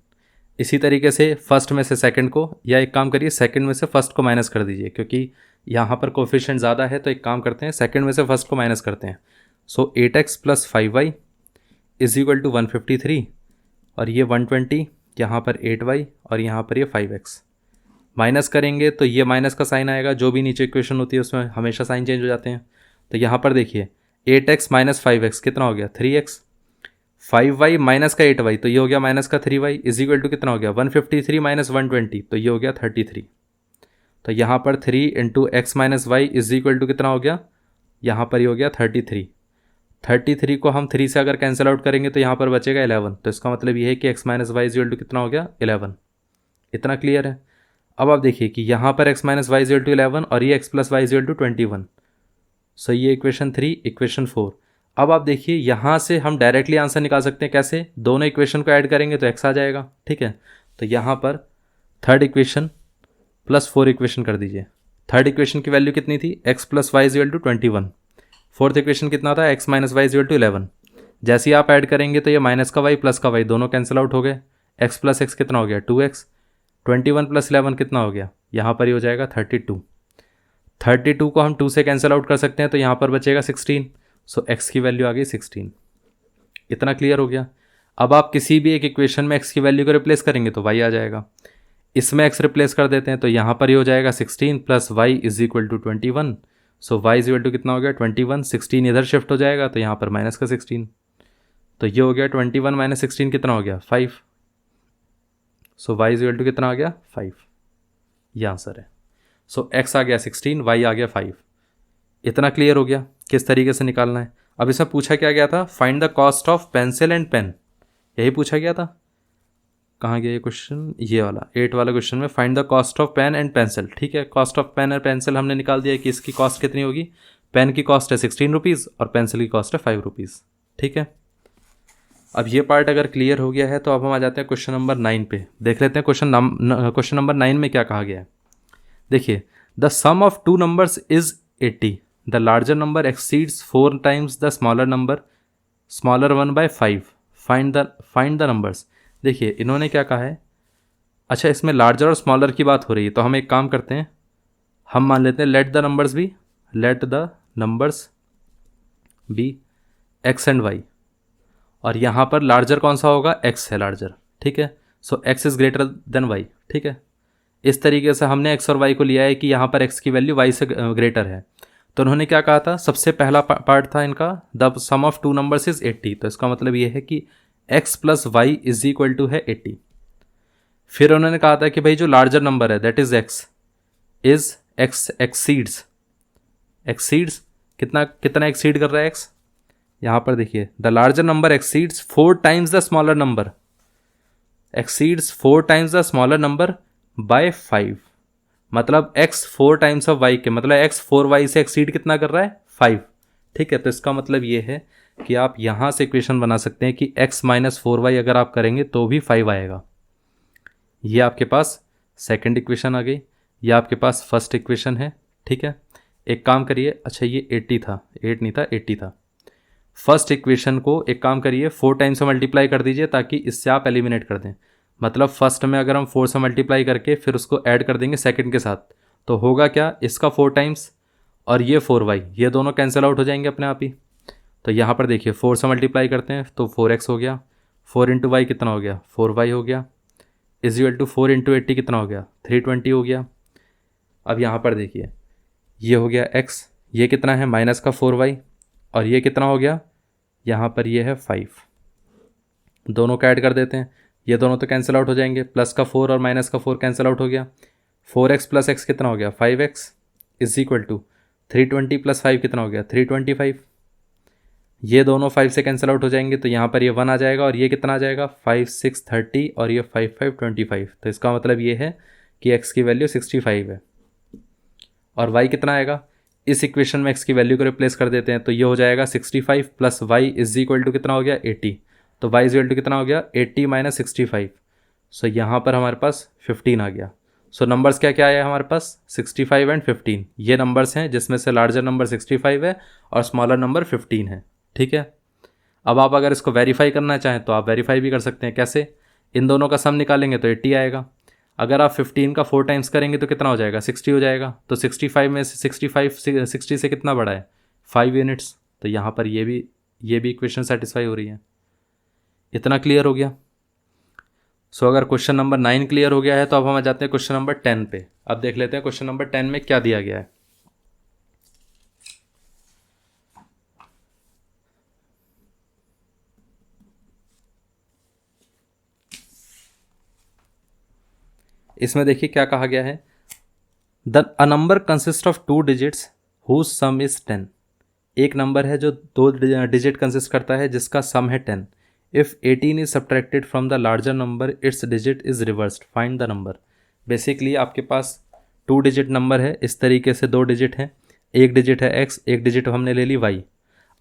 Speaker 1: इसी तरीके से फर्स्ट में से सेकंड को, या एक काम करिए सेकंड में से फर्स्ट को माइनस कर दीजिए, क्योंकि यहाँ पर कोफिशिएंट ज़्यादा है। तो एक काम करते हैं, सेकंड में से फर्स्ट को माइनस करते हैं। सो 8x + 5y = 153, और ये 120, यहाँ पर 8y और यहाँ पर ये 5x। माइनस करेंगे तो ये माइनस का साइन आएगा, जो भी नीचे इक्वेशन होती है उसमें हमेशा साइन चेंज हो जाते हैं। तो यहाँ पर देखिए 8x - 5x कितना हो गया 3x, 5y माइनस का 8y तो ये हो गया माइनस का 3y = कितना हो गया 153 - 120 तो ये हो गया 33। तो यहाँ पर 3 × x - y = कितना हो गया, यहाँ पर ये हो गया 33। 33 को हम 3 से अगर कैंसिल आउट करेंगे तो यहाँ पर बचेगा 11। तो इसका मतलब ये है कि x - y = कितना हो गया 11। इतना क्लियर है। अब आप देखिए कि यहाँ पर x - y = 11 और ये x + y = 21। सो ये इक्वेशन 3, इक्वेशन 4। अब आप देखिए यहाँ से हम डायरेक्टली आंसर निकाल सकते हैं। कैसे? दोनों इक्वेशन को ऐड करेंगे तो x आ जाएगा। ठीक है, तो यहाँ पर थर्ड इक्वेशन + 4 इक्वेशन कर दीजिए। थर्ड इक्वेशन की वैल्यू कितनी थी x + y = 21। फोर्थ इक्वेशन कितना था x - y = 11। जैसे ही आप ऐड करेंगे तो ये माइनस का y प्लस का y दोनों कैंसिल आउट हो गए। x + x कितना हो गया 2x, 21 + 11 कितना हो गया, यहाँ पर ही हो जाएगा 32। 32 को हम 2 से कैंसिल आउट कर सकते हैं तो यहाँ पर बचेगा 16। सो x की वैल्यू आ गई 16। इतना क्लियर हो गया। अब आप किसी भी एक इक्वेशन में x की वैल्यू को रिप्लेस करेंगे तो y आ जाएगा। इसमें x रिप्लेस कर देते हैं तो यहाँ पर ही हो जाएगा 16 + y = 21। सो y = कितना हो गया 21, 16 इधर शिफ्ट हो जाएगा तो यहाँ पर माइनस का 16। तो ये हो गया 21 - 16 कितना हो गया 5। सो y = कितना आ गया 5। ये आंसर है। सो x आ गया 16, y आ गया 5। इतना क्लियर हो गया किस तरीके से निकालना है। अब इसमें पूछा क्या गया था, find the cost of pencil and pen, यही पूछा गया था। कहाँ गया ये क्वेश्चन, ये वाला 8 वाला क्वेश्चन में find the cost of pen and pencil. ठीक है, कॉस्ट ऑफ पेन और पेंसिल हमने निकाल दिया कि इसकी कॉस्ट कितनी होगी। पेन की कॉस्ट है 16 रुपीज़ और पेंसिल की कॉस्ट है 5 रुपीज़। ठीक है, अब ये पार्ट अगर क्लियर हो गया है तो अब हम आ जाते हैं क्वेश्चन नंबर 9 पे। देख लेते हैं क्वेश्चन नंबर 9 में क्या कहा गया है। देखिए, the sum of 2 numbers is 80, the larger number exceeds 4 times the smaller one by 5, find the numbers. देखिए इन्होंने क्या कहा है, अच्छा इसमें लार्जर और स्मॉलर की बात हो रही है तो हम एक काम करते हैं, हम मान लेते हैं let the numbers be x and y, और यहाँ पर लार्जर कौन सा होगा, एक्स है लार्जर। ठीक है, so x is greater than y. ठीक है, इस तरीके से हमने एक्स और वाई को लिया है कि यहाँ पर एक्स की वैल्यू वाई से ग्रेटर है। तो उन्होंने क्या कहा था, सबसे पहला पार्ट था इनका the sum of 2 numbers is 80। तो इसका मतलब ये है कि x + y = है 80। फिर उन्होंने कहा था कि भाई जो लार्जर नंबर है दैट इज x एक्सीड्स कितना एक्सीड कर रहा है x। यहाँ पर देखिए the larger number exceeds 4 times the smaller number, exceeds 4 times the smaller number by 5। मतलब x 4 टाइम्स ऑफ y के मतलब x 4y से एक्सीड कितना कर रहा है 5। ठीक है, तो इसका मतलब ये है कि आप यहाँ से इक्वेशन बना सकते हैं कि x - 4y अगर आप करेंगे तो भी 5 आएगा। ये आपके पास सेकंड इक्वेशन आ गई, ये आपके पास फर्स्ट इक्वेशन है। ठीक है, एक काम करिए, अच्छा ये 80 था, 8 नहीं था 80 था। फर्स्ट इक्वेशन को एक काम करिए 4 टाइम्स से मल्टीप्लाई कर दीजिए ताकि इससे आप एलिमिनेट कर दें। मतलब फर्स्ट में अगर हम 4 से मल्टीप्लाई करके फिर उसको ऐड कर देंगे सेकंड के साथ तो होगा क्या, इसका 4 टाइम्स और ये 4y, ये दोनों कैंसिल आउट हो जाएंगे अपने आप ही। तो यहाँ पर देखिए 4 से मल्टीप्लाई करते हैं तो 4x हो गया, 4 × y कितना हो गया 4y हो गया, = 4 × 80 कितना हो गया 320 हो गया। अब यहाँ पर देखिए ये हो गया x, ये कितना है माइनस का 4y, और ये कितना हो गया, यहाँ पर ये है 5। दोनों का ऐड कर देते हैं, ये दोनों तो कैंसिल आउट हो जाएंगे, प्लस का 4 और माइनस का 4 कैंसिल आउट हो गया। 4x + x कितना हो गया 5x = 320 + 5 कितना हो गया 325। ये दोनों 5 से कैंसिल आउट हो जाएंगे, तो यहाँ पर ये 1 आ जाएगा और ये कितना आ जाएगा 5 6 30 और ये 5 5 25। तो इसका मतलब ये है कि x की वैल्यू 65 है। और y कितना आएगा, इस इक्वेशन में x की वैल्यू को रिप्लेस कर देते हैं, तो ये हो जाएगा 65 plus y is equal to कितना हो गया 80। तो y इज इक्वल टू कितना हो गया 80 माइनस 65। सो यहाँ पर हमारे पास 15 आ गया। सो नंबर्स क्या क्या आया हमारे पास 65 एंड 15, ये नंबर्स हैं जिसमें से लार्जर नंबर 65 है और स्मॉलर नंबर 15 है। ठीक है, अब आप अगर इसको वेरीफाई करना चाहें तो आप वेरीफाई भी कर सकते हैं। कैसे, इन दोनों का सम निकालेंगे तो 80 आएगा। अगर आप 15 का 4 टाइम्स करेंगे तो कितना हो जाएगा 60 हो जाएगा। तो 65 में से 60 से कितना बड़ा है 5 यूनिट्स। तो यहाँ पर ये भी इक्वेशन सेटिस्फाई हो रही है। इतना क्लियर हो गया। सो अगर क्वेश्चन नंबर 9 क्लियर हो गया है तो अब हम आ जाते हैं क्वेश्चन नंबर 10 पे। अब देख लेते हैं क्वेश्चन नंबर 10 में क्या दिया गया है। इसमें देखिए क्या कहा गया है, a number consist of 2 digits whose sum is 10। एक नंबर है जो 2 डिजिट कंसिस्ट करता है जिसका सम है 10। If 18 is subtracted from the larger number it's digit is reversed, find the number. Basically आपके पास 2 डिजिट नंबर है, इस तरीके से 2 डिजिट हैं, एक डिजिट है x, एक डिजिट हमने ले ली y।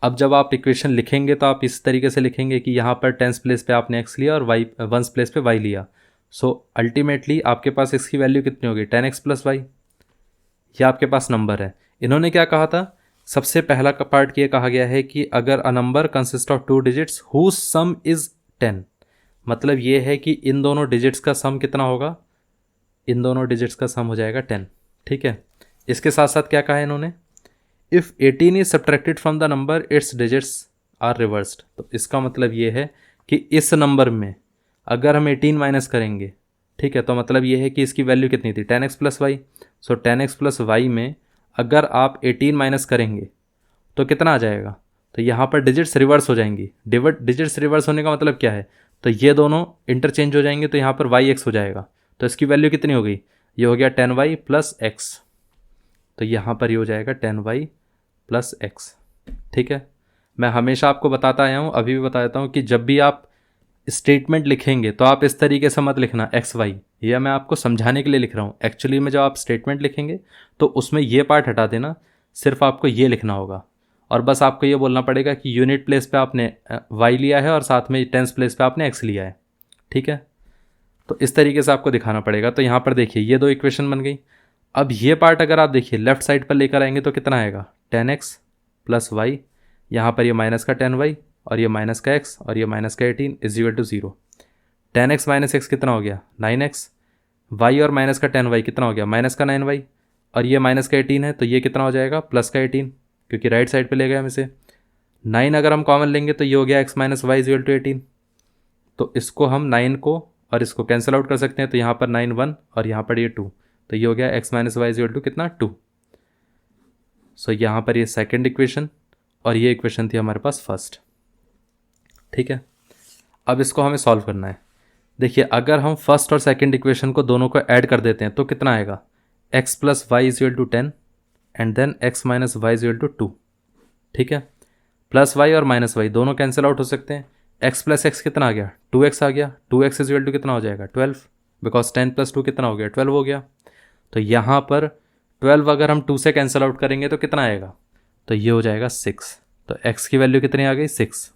Speaker 1: अब जब आप इक्वेशन लिखेंगे तो आप इस तरीके से लिखेंगे कि यहाँ पर 10th प्लेस पे आपने x लिया और y 1st प्लेस पे y लिया। सो अल्टीमेटली आपके पास x की वैल्यू कितनी होगी 10x प्लस वाई। ये आपके पास नंबर है। इन्होंने क्या कहा था, सबसे पहला का पार्ट ये कहा गया है कि अगर a number consist of 2 digits whose sum is 10, मतलब ये है कि इन दोनों डिजिट्स का सम कितना होगा, इन दोनों डिजिट्स का सम हो जाएगा 10। ठीक है, इसके साथ साथ क्या कहा है इन्होंने, if 18 is subtracted from the number its digits are reversed. तो इसका मतलब ये है कि इस नंबर में अगर हम 18 माइनस करेंगे, ठीक है, तो मतलब ये है कि इसकी वैल्यू कितनी थी 10x प्लस वाई। सो 10x प्लस वाई में अगर आप 18 माइनस करेंगे तो कितना आ जाएगा, तो यहाँ पर डिजिट्स रिवर्स हो जाएंगी। डिजिट्स रिवर्स होने का मतलब क्या है, तो ये दोनों इंटरचेंज हो जाएंगे, तो यहाँ पर वाई एक्स हो जाएगा। तो इसकी वैल्यू कितनी हो गई, ये हो गया 10y प्लस एक्स। तो यहाँ पर ये हो जाएगा 10y प्लस एक्स। ठीक है, मैं हमेशा आपको बताता आया हूँ, अभी भी बताता हूँ कि जब भी आप स्टेटमेंट लिखेंगे तो आप इस तरीके से मत लिखना एक्स वाई, यह मैं आपको समझाने के लिए लिख रहा हूँ। एक्चुअली में जब आप स्टेटमेंट लिखेंगे तो उसमें ये पार्ट हटा देना, सिर्फ आपको ये लिखना होगा और बस आपको ये बोलना पड़ेगा कि यूनिट प्लेस पे आपने वाई लिया है और साथ में 10th प्लेस पे आपने एक्स लिया है। ठीक है, तो इस तरीके से आपको दिखाना पड़ेगा। तो यहाँ पर देखिए ये 2 इक्वेशन बन गई। अब ये पार्ट अगर आप देखिए लेफ्ट साइड पर लेकर आएंगे तो कितना आएगा 10x प्लस वाई, यहाँ पर ये माइनस का 10y और ये माइनस का x और ये माइनस का 18 is equal to 0। 10x minus x कितना हो गया 9x, y और माइनस का 10y कितना हो गया माइनस का 9y और ये माइनस का 18 है, तो ये कितना हो जाएगा प्लस का 18, क्योंकि राइट साइड पे ले गए हम इसे। 9 अगर हम कॉमन लेंगे तो ये हो गया x minus y is equal to 18। तो इसको हम 9 को और इसको कैंसिल आउट कर सकते हैं, तो यहाँ पर 9 1 और यहाँ पर ये 2, तो ये हो गया x minus y is equal to कितना 2। सो यहाँ पर ये सेकंड इक्वेशन और ये इक्वेशन थी हमारे पास फर्स्ट। ठीक है, अब इसको हमें सॉल्व करना है। देखिए अगर हम फर्स्ट और सेकंड इक्वेशन को दोनों को ऐड कर देते हैं तो कितना आएगा x plus y is equal to 10 and then x minus y is equal to 2। ठीक है, प्लस वाई और माइनस वाई दोनों कैंसिल आउट हो सकते हैं। x प्लस एक्स कितना आ गया 2x आ गया, 2x इज इक्वल टू कितना हो जाएगा 12, बिकॉज 10 प्लस 2 कितना हो गया 12 हो गया। तो यहाँ पर 12 अगर हम 2 से कैंसिल आउट करेंगे तो कितना आएगा, तो ये हो जाएगा 6। तो x की वैल्यू कितनी आ गई 6।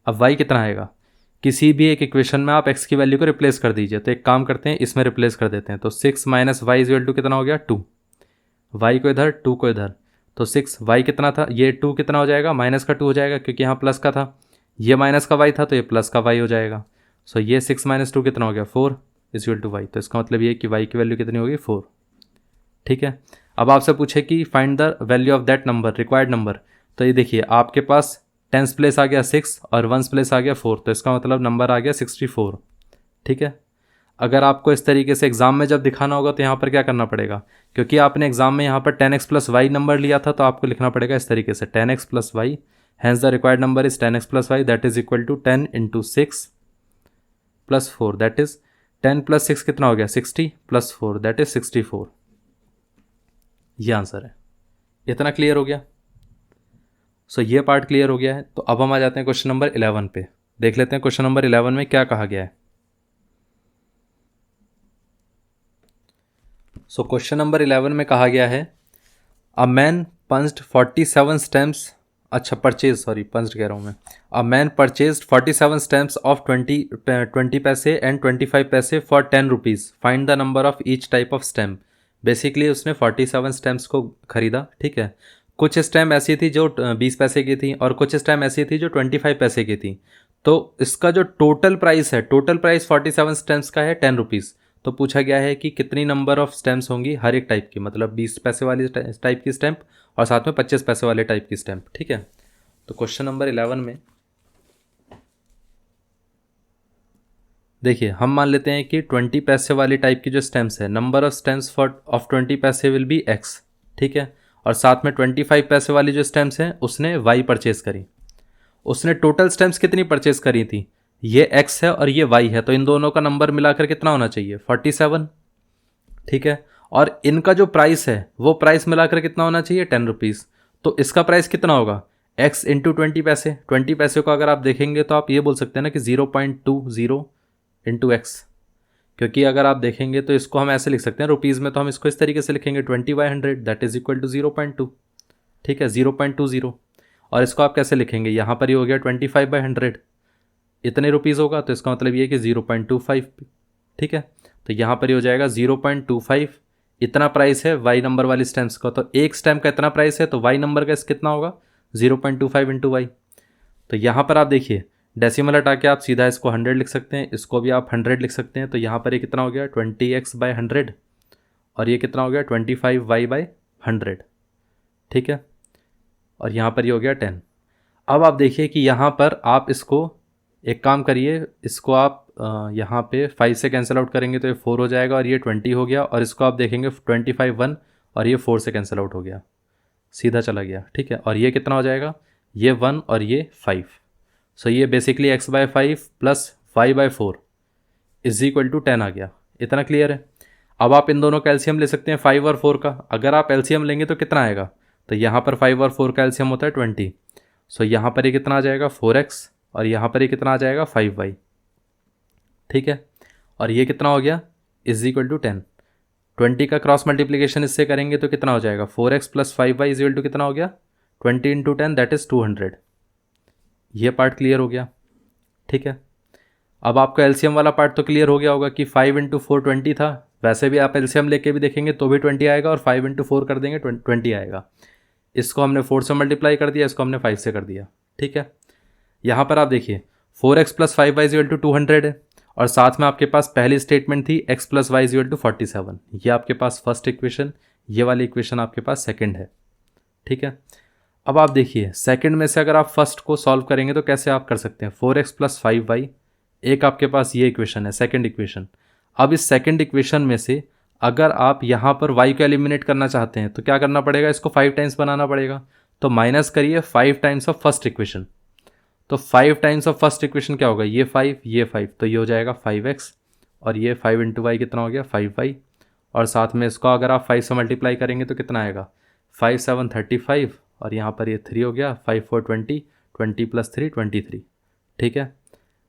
Speaker 1: अब y कितना आएगा, किसी भी एक इक्वेशन में आप x की वैल्यू को रिप्लेस कर दीजिए। तो एक काम करते हैं, इसमें रिप्लेस कर देते हैं। तो 6 minus y is equal to कितना हो गया 2, y को इधर 2 को इधर, तो 6 y कितना था, ये 2 कितना हो जाएगा माइनस का 2 हो जाएगा क्योंकि यहाँ प्लस का था, ये माइनस का y था तो ये प्लस का y हो जाएगा। सो ये 6 माइनस 2 कितना हो गया 4 इज इक्वल टू y। तो इसका मतलब ये कि y की वैल्यू कितनी होगी 4। ठीक है, अब आपसे पूछे कि find the value of that number required number, तो ये देखिए आपके पास 10th प्लेस आ गया 6 और 1st प्लेस आ गया 4, तो इसका मतलब नंबर आ गया 64। ठीक है, अगर आपको इस तरीके से एग्जाम में जब दिखाना होगा तो यहाँ पर क्या करना पड़ेगा, क्योंकि आपने एग्जाम में यहाँ पर 10x प्लस वाई नंबर लिया था तो आपको लिखना पड़ेगा इस तरीके से 10x plus y, hence the required number is 10x plus y that is equal to 10 into 6 plus 4 that is 10 plus 6 कितना हो गया 60 प्लस 4 दैट इज 64। ये आंसर है। इतना क्लियर हो गया। सो ये पार्ट क्लियर हो गया है। तो अब हम आ जाते हैं क्वेश्चन नंबर 11 पे। देख लेते हैं क्वेश्चन नंबर 11 में क्या कहा गया है। सो क्वेश्चन नंबर 11 में कहा गया है अ मैन पंच्ड 47 स्टैम्प्स, अच्छा परचेज, सॉरी पंच्ड कह रहा हूँ मैं। A man purchased 47 stamps of 20 पैसे एंड 25 पैसे for 10 rupees, find the number of each type of stamp. Basically उसने 47 स्टैम्प्स को खरीदा, ठीक है। कुछ स्टैम्प ऐसी थी जो 20 पैसे की थी और कुछ स्टैम्प ऐसी थी जो 25 पैसे की थी। तो इसका जो टोटल प्राइस है, टोटल प्राइस 47 स्टैम्प्स का है 10 रुपीज़। तो पूछा गया है कि कितनी नंबर ऑफ स्टैम्प्स होंगी हर एक टाइप की, मतलब 20 पैसे वाली टाइप की स्टैम्प और साथ में 25 पैसे वाले टाइप की स्टैम्प, ठीक है। तो क्वेश्चन नंबर 11 में देखिए, हम मान लेते हैं कि 20 पैसे वाली टाइप की जो स्टैम्प्स है, number of stamps for of 20 पैसे विल बी एक्स, ठीक है। और साथ में 25 पैसे वाली जो स्टैम्प्स हैं उसने वाई परचेज करी। उसने टोटल स्टैम्प्स कितनी परचेज करी थी, ये एक्स है और ये वाई है, तो इन दोनों का नंबर मिलाकर कितना होना चाहिए 47, ठीक है। और इनका जो प्राइस है वो प्राइस मिलाकर कितना होना चाहिए 10 रुपीज़। तो इसका प्राइस कितना होगा x इंटू 20 पैसे। 20 पैसे को अगर आप देखेंगे तो आप ये बोल सकते हैं ना कि 0.20 इंटू एक्स, क्योंकि अगर आप देखेंगे तो इसको हम ऐसे लिख सकते हैं रुपीज़ में, तो हम इसको इस तरीके से लिखेंगे 20/100 दैट इज इक्वल टू 0.2, ठीक है 0.20। और इसको आप कैसे लिखेंगे, यहाँ पर ये हो गया 25/100, इतने रुपीज़ होगा तो इसका मतलब ये है कि 0.25, ठीक है। तो यहाँ पर ये हो जाएगा 0.25, इतना प्राइस है वाई नंबर वाली स्टैम्प्स का। तो एक स्टैम्प का इतना प्राइस है तो वाई नंबर का कितना होगा 0.25 इंटू वाई। तो यहाँ पर आप देखिए डेसिमल हटा के आप सीधा इसको 100 लिख सकते हैं, इसको भी आप 100 लिख सकते हैं। तो यहाँ पर ये कितना हो गया 20x/100 और ये कितना हो गया 25y/100, ठीक है। और यहाँ पर ये हो गया 10। अब आप देखिए कि यहाँ पर आप इसको एक काम करिए, इसको आप यहाँ पे 5 से कैंसिल आउट करेंगे तो ये 4 हो जाएगा और ये 20 हो गया। और इसको आप देखेंगे 25 1 और ये 4 से कैंसिल आउट हो गया, सीधा चला गया, ठीक है। और ये कितना हो जाएगा, ये 1 और ये 5। सो ये basically x/5 plus y/4 is equal to 10 आ गया। इतना क्लियर है। अब आप इन दोनों का एलसीएम ले सकते हैं 5 और 4 का। अगर आप एलसीएम लेंगे तो कितना आएगा, तो यहाँ पर 5 और 4 का एलसीएम होता है 20। सो यहाँ पर ये कितना आ जाएगा 4x और यहाँ पर ये कितना आ जाएगा 5y, ठीक है। और ये कितना हो गया इज इक्वल टू 10। 20 का क्रॉस मल्टीप्लीकेशन इससे करेंगे तो कितना हो जाएगा 4x plus 5y is equal to कितना हो गया 20 इंटू 10 दैट इज़ 200। ये पार्ट क्लियर हो गया, ठीक है। अब आपका एलसीएम वाला पार्ट तो क्लियर हो गया होगा कि 5 इंटू 4 20 था। वैसे भी आप एलसीएम लेके भी देखेंगे तो भी 20 आएगा और 5 इंटू 4 कर देंगे 20 आएगा। इसको हमने 4 से मल्टीप्लाई कर दिया, इसको हमने 5 से कर दिया, ठीक है। यहाँ पर आप देखिए 4x plus 5y is equal to 200 है और साथ में आपके पास पहली स्टेटमेंट थी x plus y is equal to 47। ये आपके पास फर्स्ट इक्वेशन, ये वाली इक्वेशन आपके पास सेकंड है, ठीक है। अब आप देखिए सेकंड में से अगर आप फर्स्ट को सॉल्व करेंगे तो कैसे आप कर सकते हैं 4x प्लस 5y, एक आपके पास ये इक्वेशन है सेकंड इक्वेशन। अब इस सेकंड इक्वेशन में से अगर आप यहाँ पर y को एलिमिनेट करना चाहते हैं तो क्या करना पड़ेगा, इसको 5 टाइम्स बनाना पड़ेगा। तो माइनस करिए 5 टाइम्स ऑफ फर्स्ट इक्वेशन। तो 5 टाइम्स ऑफ फर्स्ट इक्वेशन क्या होगा, ये 5 ये 5, तो ये हो जाएगा 5x और ये 5 इंटू वाई कितना हो गया 5y। और साथ में इसको अगर आप 5 से मल्टीप्लाई करेंगे तो कितना आएगा 5 7 35 और यहाँ पर ये 3 हो गया 5 4 20, 20 प्लस 3 23, ठीक है।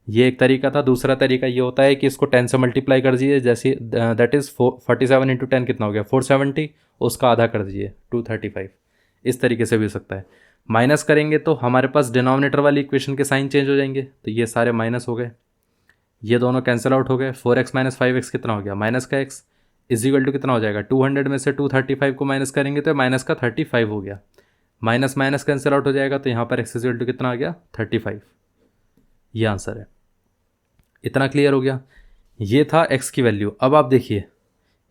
Speaker 1: ये एक तरीका था। दूसरा तरीका ये होता है कि इसको 10 से मल्टीप्लाई कर दीजिए, जैसे दैट इज़ 47 इंटू 10 कितना हो गया 470, उसका आधा कर दीजिए 235। इस तरीके से भी हो सकता है। माइनस करेंगे तो हमारे पास डिनोमिनेटर वाली इक्वेशन के साइन चेंज हो जाएंगे, तो ये सारे माइनस हो गए, ये दोनों कैंसिल आउट हो गए। 4x माइनस 5x कितना हो गया माइनस का x इज इक्वल टू कितना हो जाएगा 200 में से 235 को माइनस करेंगे तो माइनस का 35 हो गया। माइनस माइनस कैंसिल आउट हो जाएगा तो यहाँ पर x इज इक्वल टू कितना आ गया 35। ये आंसर है। इतना क्लियर हो गया। ये था x की वैल्यू। अब आप देखिए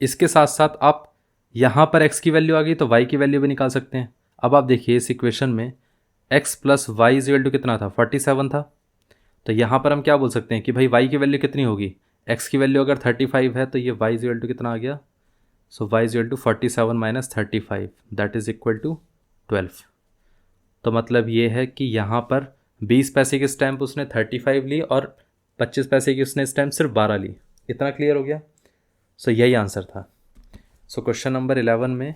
Speaker 1: इसके साथ साथ आप यहाँ पर x की वैल्यू आ गई तो y की वैल्यू भी निकाल सकते हैं। अब आप देखिए इस इक्वेशन में x plus y is equal to कितना था 47 था। तो यहाँ पर हम क्या बोल सकते हैं कि भाई y की वैल्यू कितनी होगी, x की वैल्यू अगर 35 है तो ये y इज इक्वल टू कितना आ गया, so y is equal to 47 minus 35 that is equal to 12। तो मतलब ये है कि यहाँ पर 20 पैसे की स्टैम्प उसने 35 ली और 25 पैसे की उसने स्टैम्प सिर्फ 12 ली। इतना क्लियर हो गया। सो यही आंसर था। सो क्वेश्चन नंबर 11 में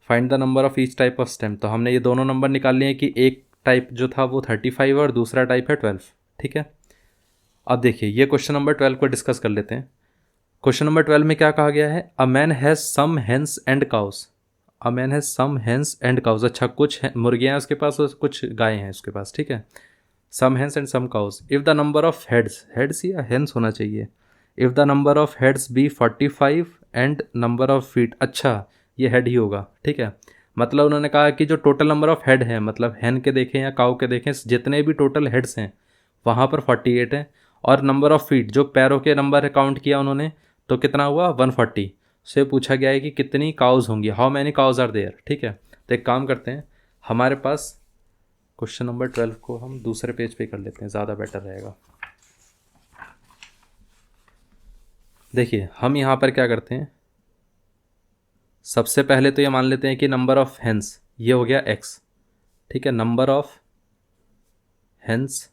Speaker 1: find the number of each type of stem. तो हमने ये दोनों नंबर निकाल लिए कि एक टाइप जो था वो 35 और दूसरा टाइप है 12। ठीक है, अब देखिए ये क्वेश्चन नंबर 12 को डिस्कस कर लेते हैं। क्वेश्चन नंबर 12 में क्या कहा गया है, a man has some hens and cows. A man has some hens and cows. अच्छा, कुछ मुर्गियाँ हैं उसके पास और कुछ गायें हैं उसके पास। ठीक है, some hens and some cows. If the number of heads, heads या हेंस होना चाहिए, if the number of heads be 45 and number of feet. अच्छा, ये हेड ही होगा। ठीक है, मतलब उन्होंने कहा कि जो टोटल नंबर ऑफ हेड है, मतलब हैन के देखें या काउ के देखें, जितने भी टोटल हेड्स हैं वहाँ पर 48 है, और नंबर ऑफ फीट जो पैरों के नंबर काउंट किया उन्होंने तो कितना हुआ 140। से पूछा गया है कि कितनी काउज होंगी, how many cows are there. ठीक है, तो एक काम करते हैं, हमारे पास क्वेश्चन नंबर 12 को हम दूसरे पेज पे कर लेते हैं, ज़्यादा बेटर रहेगा। देखिए हम यहाँ पर क्या करते हैं, सबसे पहले तो ये मान लेते हैं कि नंबर ऑफ हेंस ये हो गया x। ठीक है, नंबर ऑफ हेंस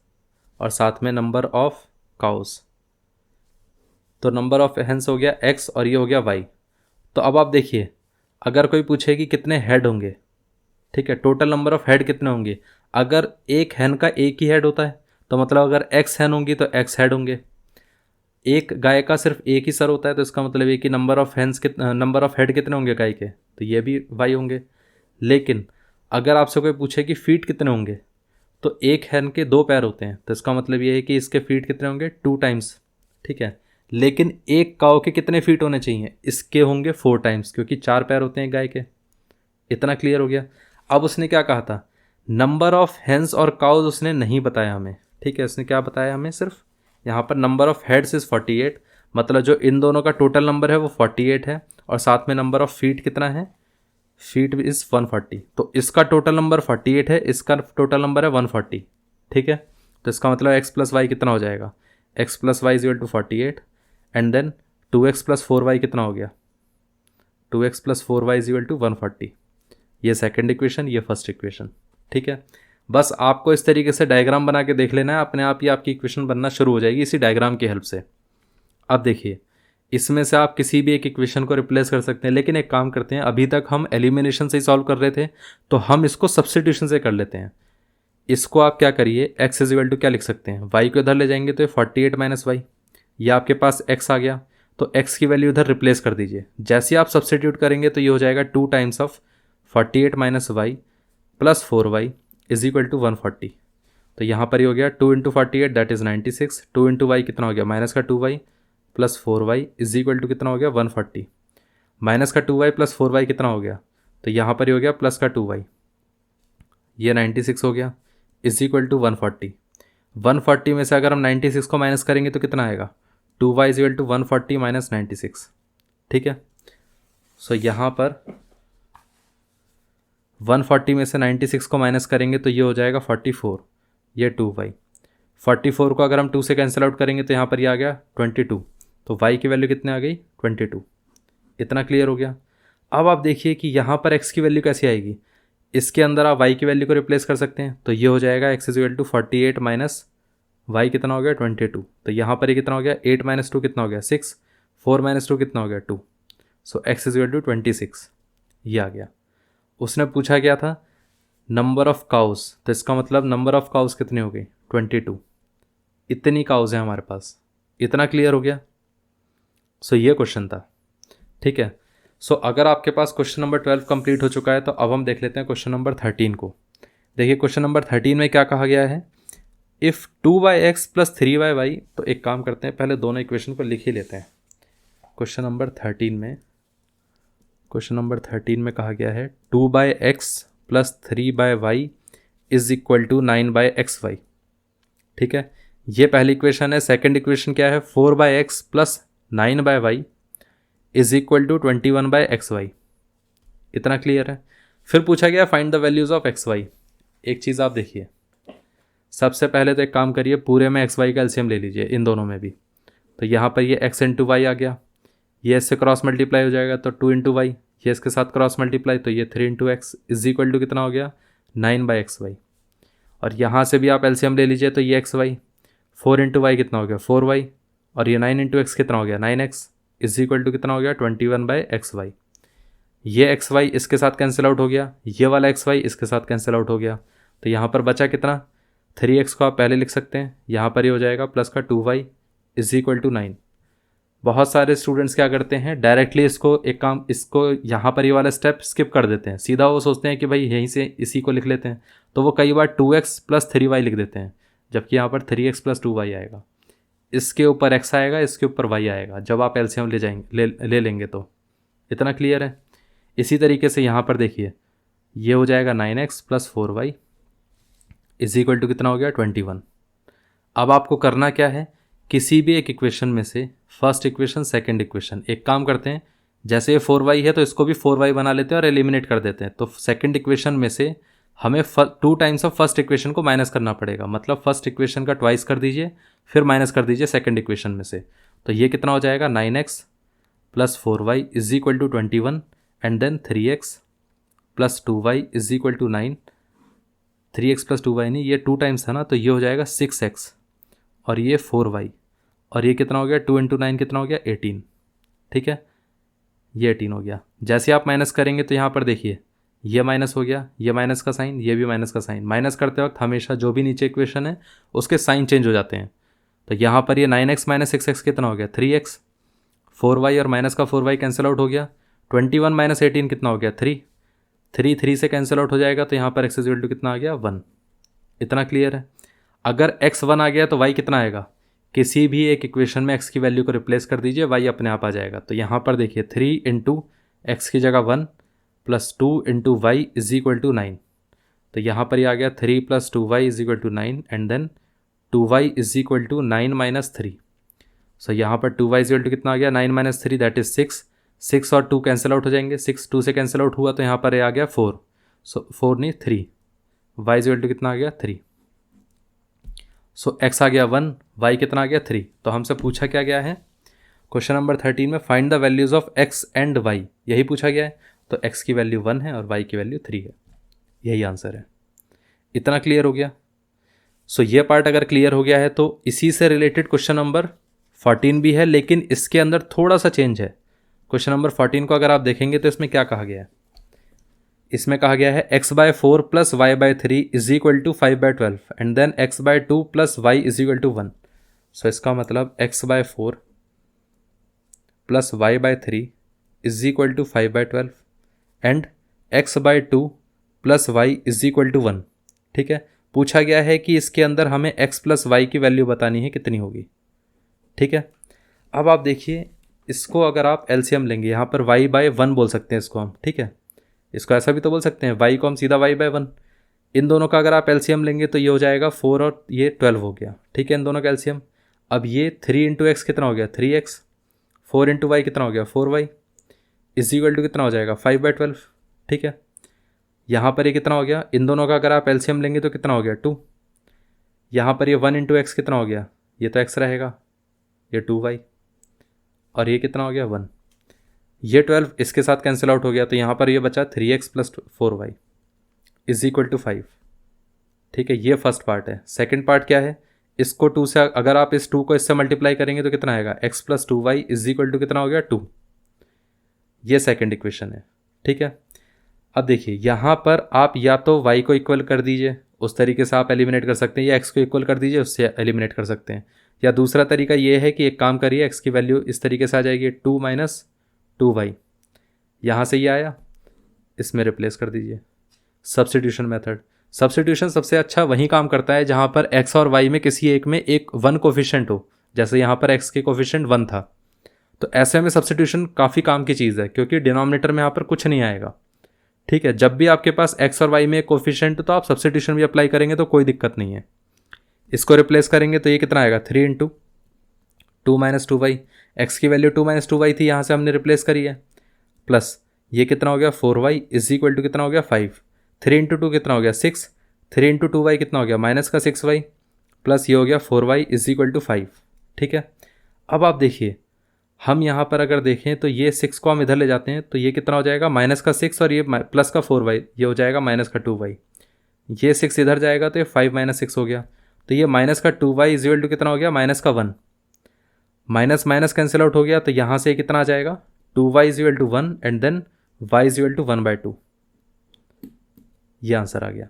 Speaker 1: और साथ में नंबर ऑफ काउस, तो नंबर ऑफ हेंस हो गया x और ये हो गया y। तो अब आप देखिए, अगर कोई पूछे कि कितने हेड होंगे, ठीक है, टोटल नंबर ऑफ हेड कितने होंगे, अगर एक हैन का एक ही हेड होता है तो मतलब अगर x हैन होंगी तो x हेड होंगे। एक गाय का सिर्फ एक ही सर होता है तो इसका मतलब ये कि नंबर ऑफ हैंस कितना, नंबर ऑफ हेड कितने होंगे गाय के, तो ये भी y होंगे। लेकिन अगर आपसे कोई पूछे कि फीट कितने होंगे, तो एक हैन के दो पैर होते हैं तो इसका मतलब ये है कि इसके फीट कितने होंगे 2 टाइम्स। ठीक है, लेकिन एक काऊ के कितने फीट होने चाहिए, इसके होंगे 4 टाइम्स, क्योंकि 4 पैर होते हैं गाय के। इतना क्लियर हो गया। अब उसने क्या कहा था, नंबर ऑफ हेंस और काउज उसने नहीं बताया हमें। ठीक है, उसने क्या बताया हमें, सिर्फ यहाँ पर नंबर ऑफ हेड्स इज़ 48, मतलब जो इन दोनों का टोटल नंबर है वो 48 है, और साथ में नंबर ऑफ फीट कितना है, फीट इज़ 140। तो इसका टोटल नंबर 48 है, इसका टोटल नंबर है 140। ठीक है, तो इसका मतलब एक्स प्लस वाई कितना हो जाएगा, x plus y is equal to 48 and then 2x plus 4y कितना हो गया, 2x plus 4y is equal to 140। ये सेकंड इक्वेशन, ये फर्स्ट इक्वेशन। ठीक है, बस आपको इस तरीके से डायग्राम बना के देख लेना है, अपने आप ही आपकी इक्वेशन बनना शुरू हो जाएगी इसी डायग्राम की हेल्प से। अब देखिए, इसमें से आप किसी भी एक इक्वेशन को रिप्लेस कर सकते हैं, लेकिन एक काम करते हैं, अभी तक हम एलिमिनेशन से ही सॉल्व कर रहे थे तो हम इसको सब्स्टिट्यूशन से कर लेते हैं। इसको आप क्या करिए, x इज इक्वल टू क्या लिख सकते हैं, y को इधर ले जाएंगे तो ये 48 माइनस वाई, ये आपके पास x आ गया, तो x की वैल्यू इधर रिप्लेस कर दीजिए। जैसे ही आप सब्स्टिट्यूट करेंगे तो ये हो जाएगा 2 times of 48 minus y plus 4y is equal to 140। तो यहाँ पर ही हो गया 2 into 48 that is 96, 2 into y कितना हो गया, माइनस का 2y plus 4y is equal to कितना हो गया 140, माइनस का 2y प्लस 4y कितना हो गया, तो यहाँ पर ही हो गया प्लस का 2y, ये 96 हो गया इज इक्वल टू 140। 140 में से अगर हम 96 को माइनस करेंगे तो कितना आएगा, 2y is equal to 140 minus 96। ठीक है, सो यहाँ पर 140 में से 96 को माइनस करेंगे तो ये हो जाएगा 44, ये 2y। 44 को अगर हम 2 से कैंसिल आउट करेंगे तो यहाँ पर ये आ गया 22, तो y की वैल्यू कितनी आ गई 22। इतना क्लियर हो गया। अब आप देखिए कि यहाँ पर x की वैल्यू कैसी आएगी, इसके अंदर आप y की वैल्यू को रिप्लेस कर सकते हैं, तो ये हो जाएगा x is equal to 48 minus y कितना हो गया 22, तो यहाँ पर ये कितना हो गया 8 माइनस 2 कितना हो गया 6, 4 माइनस 2 कितना हो गया 2, सो x इज इक्वल टू 26, ये आ गया। उसने पूछा क्या था, नंबर ऑफ काउस, तो इसका मतलब नंबर ऑफ काउस कितनी हो गई 22, इतनी काउस है हमारे पास। इतना क्लियर हो गया। सो ये क्वेश्चन था। ठीक है, सो अगर आपके पास क्वेश्चन नंबर 12 कंप्लीट हो चुका है तो अब हम देख लेते हैं क्वेश्चन नंबर 13 को। देखिए क्वेश्चन नंबर 13 में क्या कहा गया है, इफ़ 2x प्लस 3y, तो एक काम करते हैं पहले दोनों इक्वेशन को लिख ही लेते हैं। क्वेश्चन नंबर 13 में कहा गया है 2x plus 3y is equal to 9/xy। ठीक है, ये पहली इक्वेशन है। सेकंड इक्वेशन क्या है, 4x plus 9/y is equal to 21/xy। इतना क्लियर है। फिर पूछा गया find the values of xy। एक चीज़ आप देखिए, सबसे पहले तो एक काम करिए, पूरे में xy का एलसीएम ले लीजिए इन दोनों में भी। तो यहाँ पर ये x इंटू वाई आ गया, ये इससे क्रॉस मल्टीप्लाई हो जाएगा तो 2 इंटू वाई, ये इसके साथ क्रॉस मल्टीप्लाई तो ये 3 into x is equal to कितना हो गया 9/xy। और यहाँ से भी आप एलसीएम ले लीजिए तो ये xy, 4 इंटू वाई कितना हो गया 4y, और ये 9 इंटू एक्स कितना हो गया 9x इज इक्वल टू कितना हो गया 21/xy। ये एक्स वाई इसके साथ कैंसिल आउट हो गया, ये वाला एक्स वाई इसके साथ कैंसिल आउट हो गया, तो यहाँ पर बचा कितना, 3x को आप पहले लिख सकते हैं, यहाँ पर ये हो जाएगा प्लस का 2y इज इक्वल टू 9। बहुत सारे स्टूडेंट्स क्या करते हैं, डायरेक्टली इसको एक काम, इसको यहाँ पर ये वाला स्टेप स्किप कर देते हैं, सीधा वो सोचते हैं कि भाई यहीं से इसी को लिख लेते हैं, तो वो कई बार 2x प्लस 3y लिख देते हैं, जबकि यहाँ पर 3x प्लस 2y आएगा, इसके ऊपर x आएगा, इसके ऊपर y आएगा, जब आप एलसीएम ले जाएंगे ले लेंगे तो। इतना क्लियर है। इसी तरीके से यहाँ पर देखिए, ये हो जाएगा 9x plus 4y is equal to कितना हो गया, 21। अब आपको करना क्या है, किसी भी एक इक्वेशन में से फर्स्ट इक्वेशन सेकंड इक्वेशन, एक काम करते हैं, जैसे ये 4y है तो इसको भी 4y बना लेते हैं और एलिमिनेट कर देते हैं, तो सेकंड इक्वेशन में से हमें 2 टाइम्स ऑफ फर्स्ट इक्वेशन को माइनस करना पड़ेगा, मतलब फर्स्ट इक्वेशन का ट्वाइस कर दीजिए, फिर माइनस कर दीजिए सेकंड इक्वेशन में से, तो ये कितना हो जाएगा, 9x plus 4y is equal to 21 and then 3x plus 2y is equal to 9, 3x plus 2y नहीं, ये 2 टाइम्स था ना, तो ये हो जाएगा 6x और ये 4y, और ये कितना हो गया, 2 इंटू 9 कितना हो गया, 18। ठीक है, ये 18 हो गया। जैसे आप माइनस करेंगे तो यहाँ पर देखिए, ये माइनस हो गया, ये माइनस का साइन, ये भी माइनस का साइन, माइनस करते वक्त हमेशा जो भी नीचे इक्वेशन है उसके साइन चेंज हो जाते हैं, तो यहाँ पर ये 9x माइनस 6x कितना हो गया, 3x, 4y और माइनस का 4y कैंसिल आउट हो गया, 21 माइनस 18 कितना हो गया, 3 से कैंसिल आउट हो जाएगा, तो यहाँ पर x इज इक्वल टू कितना आ गया, 1। इतना क्लियर है। अगर x 1 आ गया तो y कितना आएगा, किसी भी एक इक्वेशन में x की वैल्यू को रिप्लेस कर दीजिए, y अपने आप आ जाएगा, तो यहाँ पर देखिए 3 इंटू एक्स की जगह 1 plus 2 into y is equal to 9, तो यहाँ पर ये आ गया 3 plus 2y is equal to 9 and then 2y is equal to 9 minus 3। So यहाँ पर 2y इज इक्वल टू कितना आ गया, 9 माइनस 3 दैट इज 6 और 2 कैंसिल आउट हो जाएंगे, 6 2 से कैंसिल आउट हुआ, तो यहाँ पर ये आ गया 4, सो 4 नहीं 3, y इज इक्वल टू कितना आ गया, 3। सो x आ गया 1, y कितना आ गया 3। तो हमसे पूछा क्या गया है, क्वेश्चन नंबर 13 में find the values of x and y, यही पूछा गया है, तो x की वैल्यू 1 है और y की वैल्यू 3 है, यही आंसर है। इतना क्लियर हो गया। सो ये पार्ट अगर क्लियर हो गया है तो इसी से रिलेटेड क्वेश्चन नंबर 14 भी है, लेकिन इसके अंदर थोड़ा सा चेंज है। क्वेश्चन नंबर 14 को अगर आप देखेंगे तो इसमें क्या कहा गया है, इसमें कहा गया है x/4 plus y/3 is equal to 5/12 and then x/2 plus y is equal to 1। So इसका मतलब x/4 plus y/3 is equal to 5/12 and x/2 plus y is equal to 1। ठीक है, पूछा गया है कि इसके अंदर हमें x प्लस वाई की वैल्यू बतानी है कितनी होगी। ठीक है, अब आप देखिए, इसको अगर आप एलसीएम लेंगे, यहाँ पर y/1 बोल सकते हैं इसको हम। ठीक है, इसको ऐसा भी तो बोल सकते हैं, y को हम सीधा y/1। इन दोनों का अगर आप एलसीएम लेंगे तो ये हो जाएगा 4 और ये 12 हो गया। ठीक है, इन दोनों का एलसीएम। अब ये 3 इंटू एक्स कितना हो गया, 3x, 4 इंटू वाई कितना हो गया, 4y, इज इक्वल टू कितना हो जाएगा, 5/12। ठीक है, यहाँ पर ये कितना हो गया, इन दोनों का अगर आप एलसीएम लेंगे तो कितना हो गया, 2। यहाँ पर ये 1 इंटू एक्स कितना हो गया, ये तो x रहेगा, ये 2y, और ये कितना हो गया, 1। ये 12 इसके साथ कैंसिल आउट हो गया, तो यहाँ पर ये बचा 3x plus 4y is equal to 5। ठीक है, ये फर्स्ट पार्ट है। सेकंड पार्ट क्या है, इसको 2 से, अगर आप इस 2 को इससे मल्टीप्लाई करेंगे तो कितना आएगा, x plus 2y is equal to कितना हो गया, 2। ये सेकंड इक्वेशन है। ठीक है, अब देखिए यहाँ पर आप या तो y को इक्वल कर दीजिए, उस तरीके से आप एलिमिनेट कर सकते हैं, या x को इक्वल कर दीजिए, उससे एलिमिनेट कर सकते हैं। या दूसरा तरीका ये है कि एक काम करिए, x की वैल्यू इस तरीके से आ जाएगी, 2 माइनस 2y, यहाँ से ये आया, इसमें रिप्लेस कर दीजिए। सब्स्टिट्यूशन मेथड, सब्स्टिट्यूशन सबसे अच्छा वहीं काम करता है जहाँ पर x और y में किसी एक में एक 1 कोफिशिएंट हो, जैसे यहाँ पर x के कोफिशिएंट 1 था, तो ऐसे में सब्स्टिट्यूशन काफ़ी काम की चीज़ है, क्योंकि डिनोमिनेटर में यहाँ पर कुछ नहीं आएगा। ठीक है, जब भी आपके पास x और y में एक कोफिशिएंट तो आप सब्स्टिट्यूशन भी अप्लाई करेंगे तो कोई दिक्कत नहीं है। इसको रिप्लेस करेंगे तो ये कितना आएगा, 3 इंटू 2 माइनस 2y, एक्स की वैल्यू 2 माइनस 2y थी, यहाँ से हमने रिप्लेस करी है, प्लस ये कितना हो गया, 4y इज इक्वल टू कितना हो गया, 5। 3 इंटू 2 कितना हो गया, 6। 3 इंटू 2y कितना हो गया, माइनस का 6y, प्लस ये हो गया 4y इज इक्वल टू 5। ठीक है, अब आप देखिए, हम यहाँ पर अगर देखें तो ये 6 को हम इधर ले जाते हैं तो ये कितना हो जाएगा, माइनस का 6 और ये प्लस का 4y, ये हो जाएगा माइनस का 2y। ये 6 इधर जाएगा तो ये 5 माइनस 6 हो गया, तो ये माइनस का 2y इज इक्वल टू कितना हो गया, माइनस का 1। माइनस माइनस कैंसिल आउट हो गया, तो यहाँ से कितना आ जाएगा, 2y is equal to 1 and then y is equal to 1/2, ये आंसर आ गया।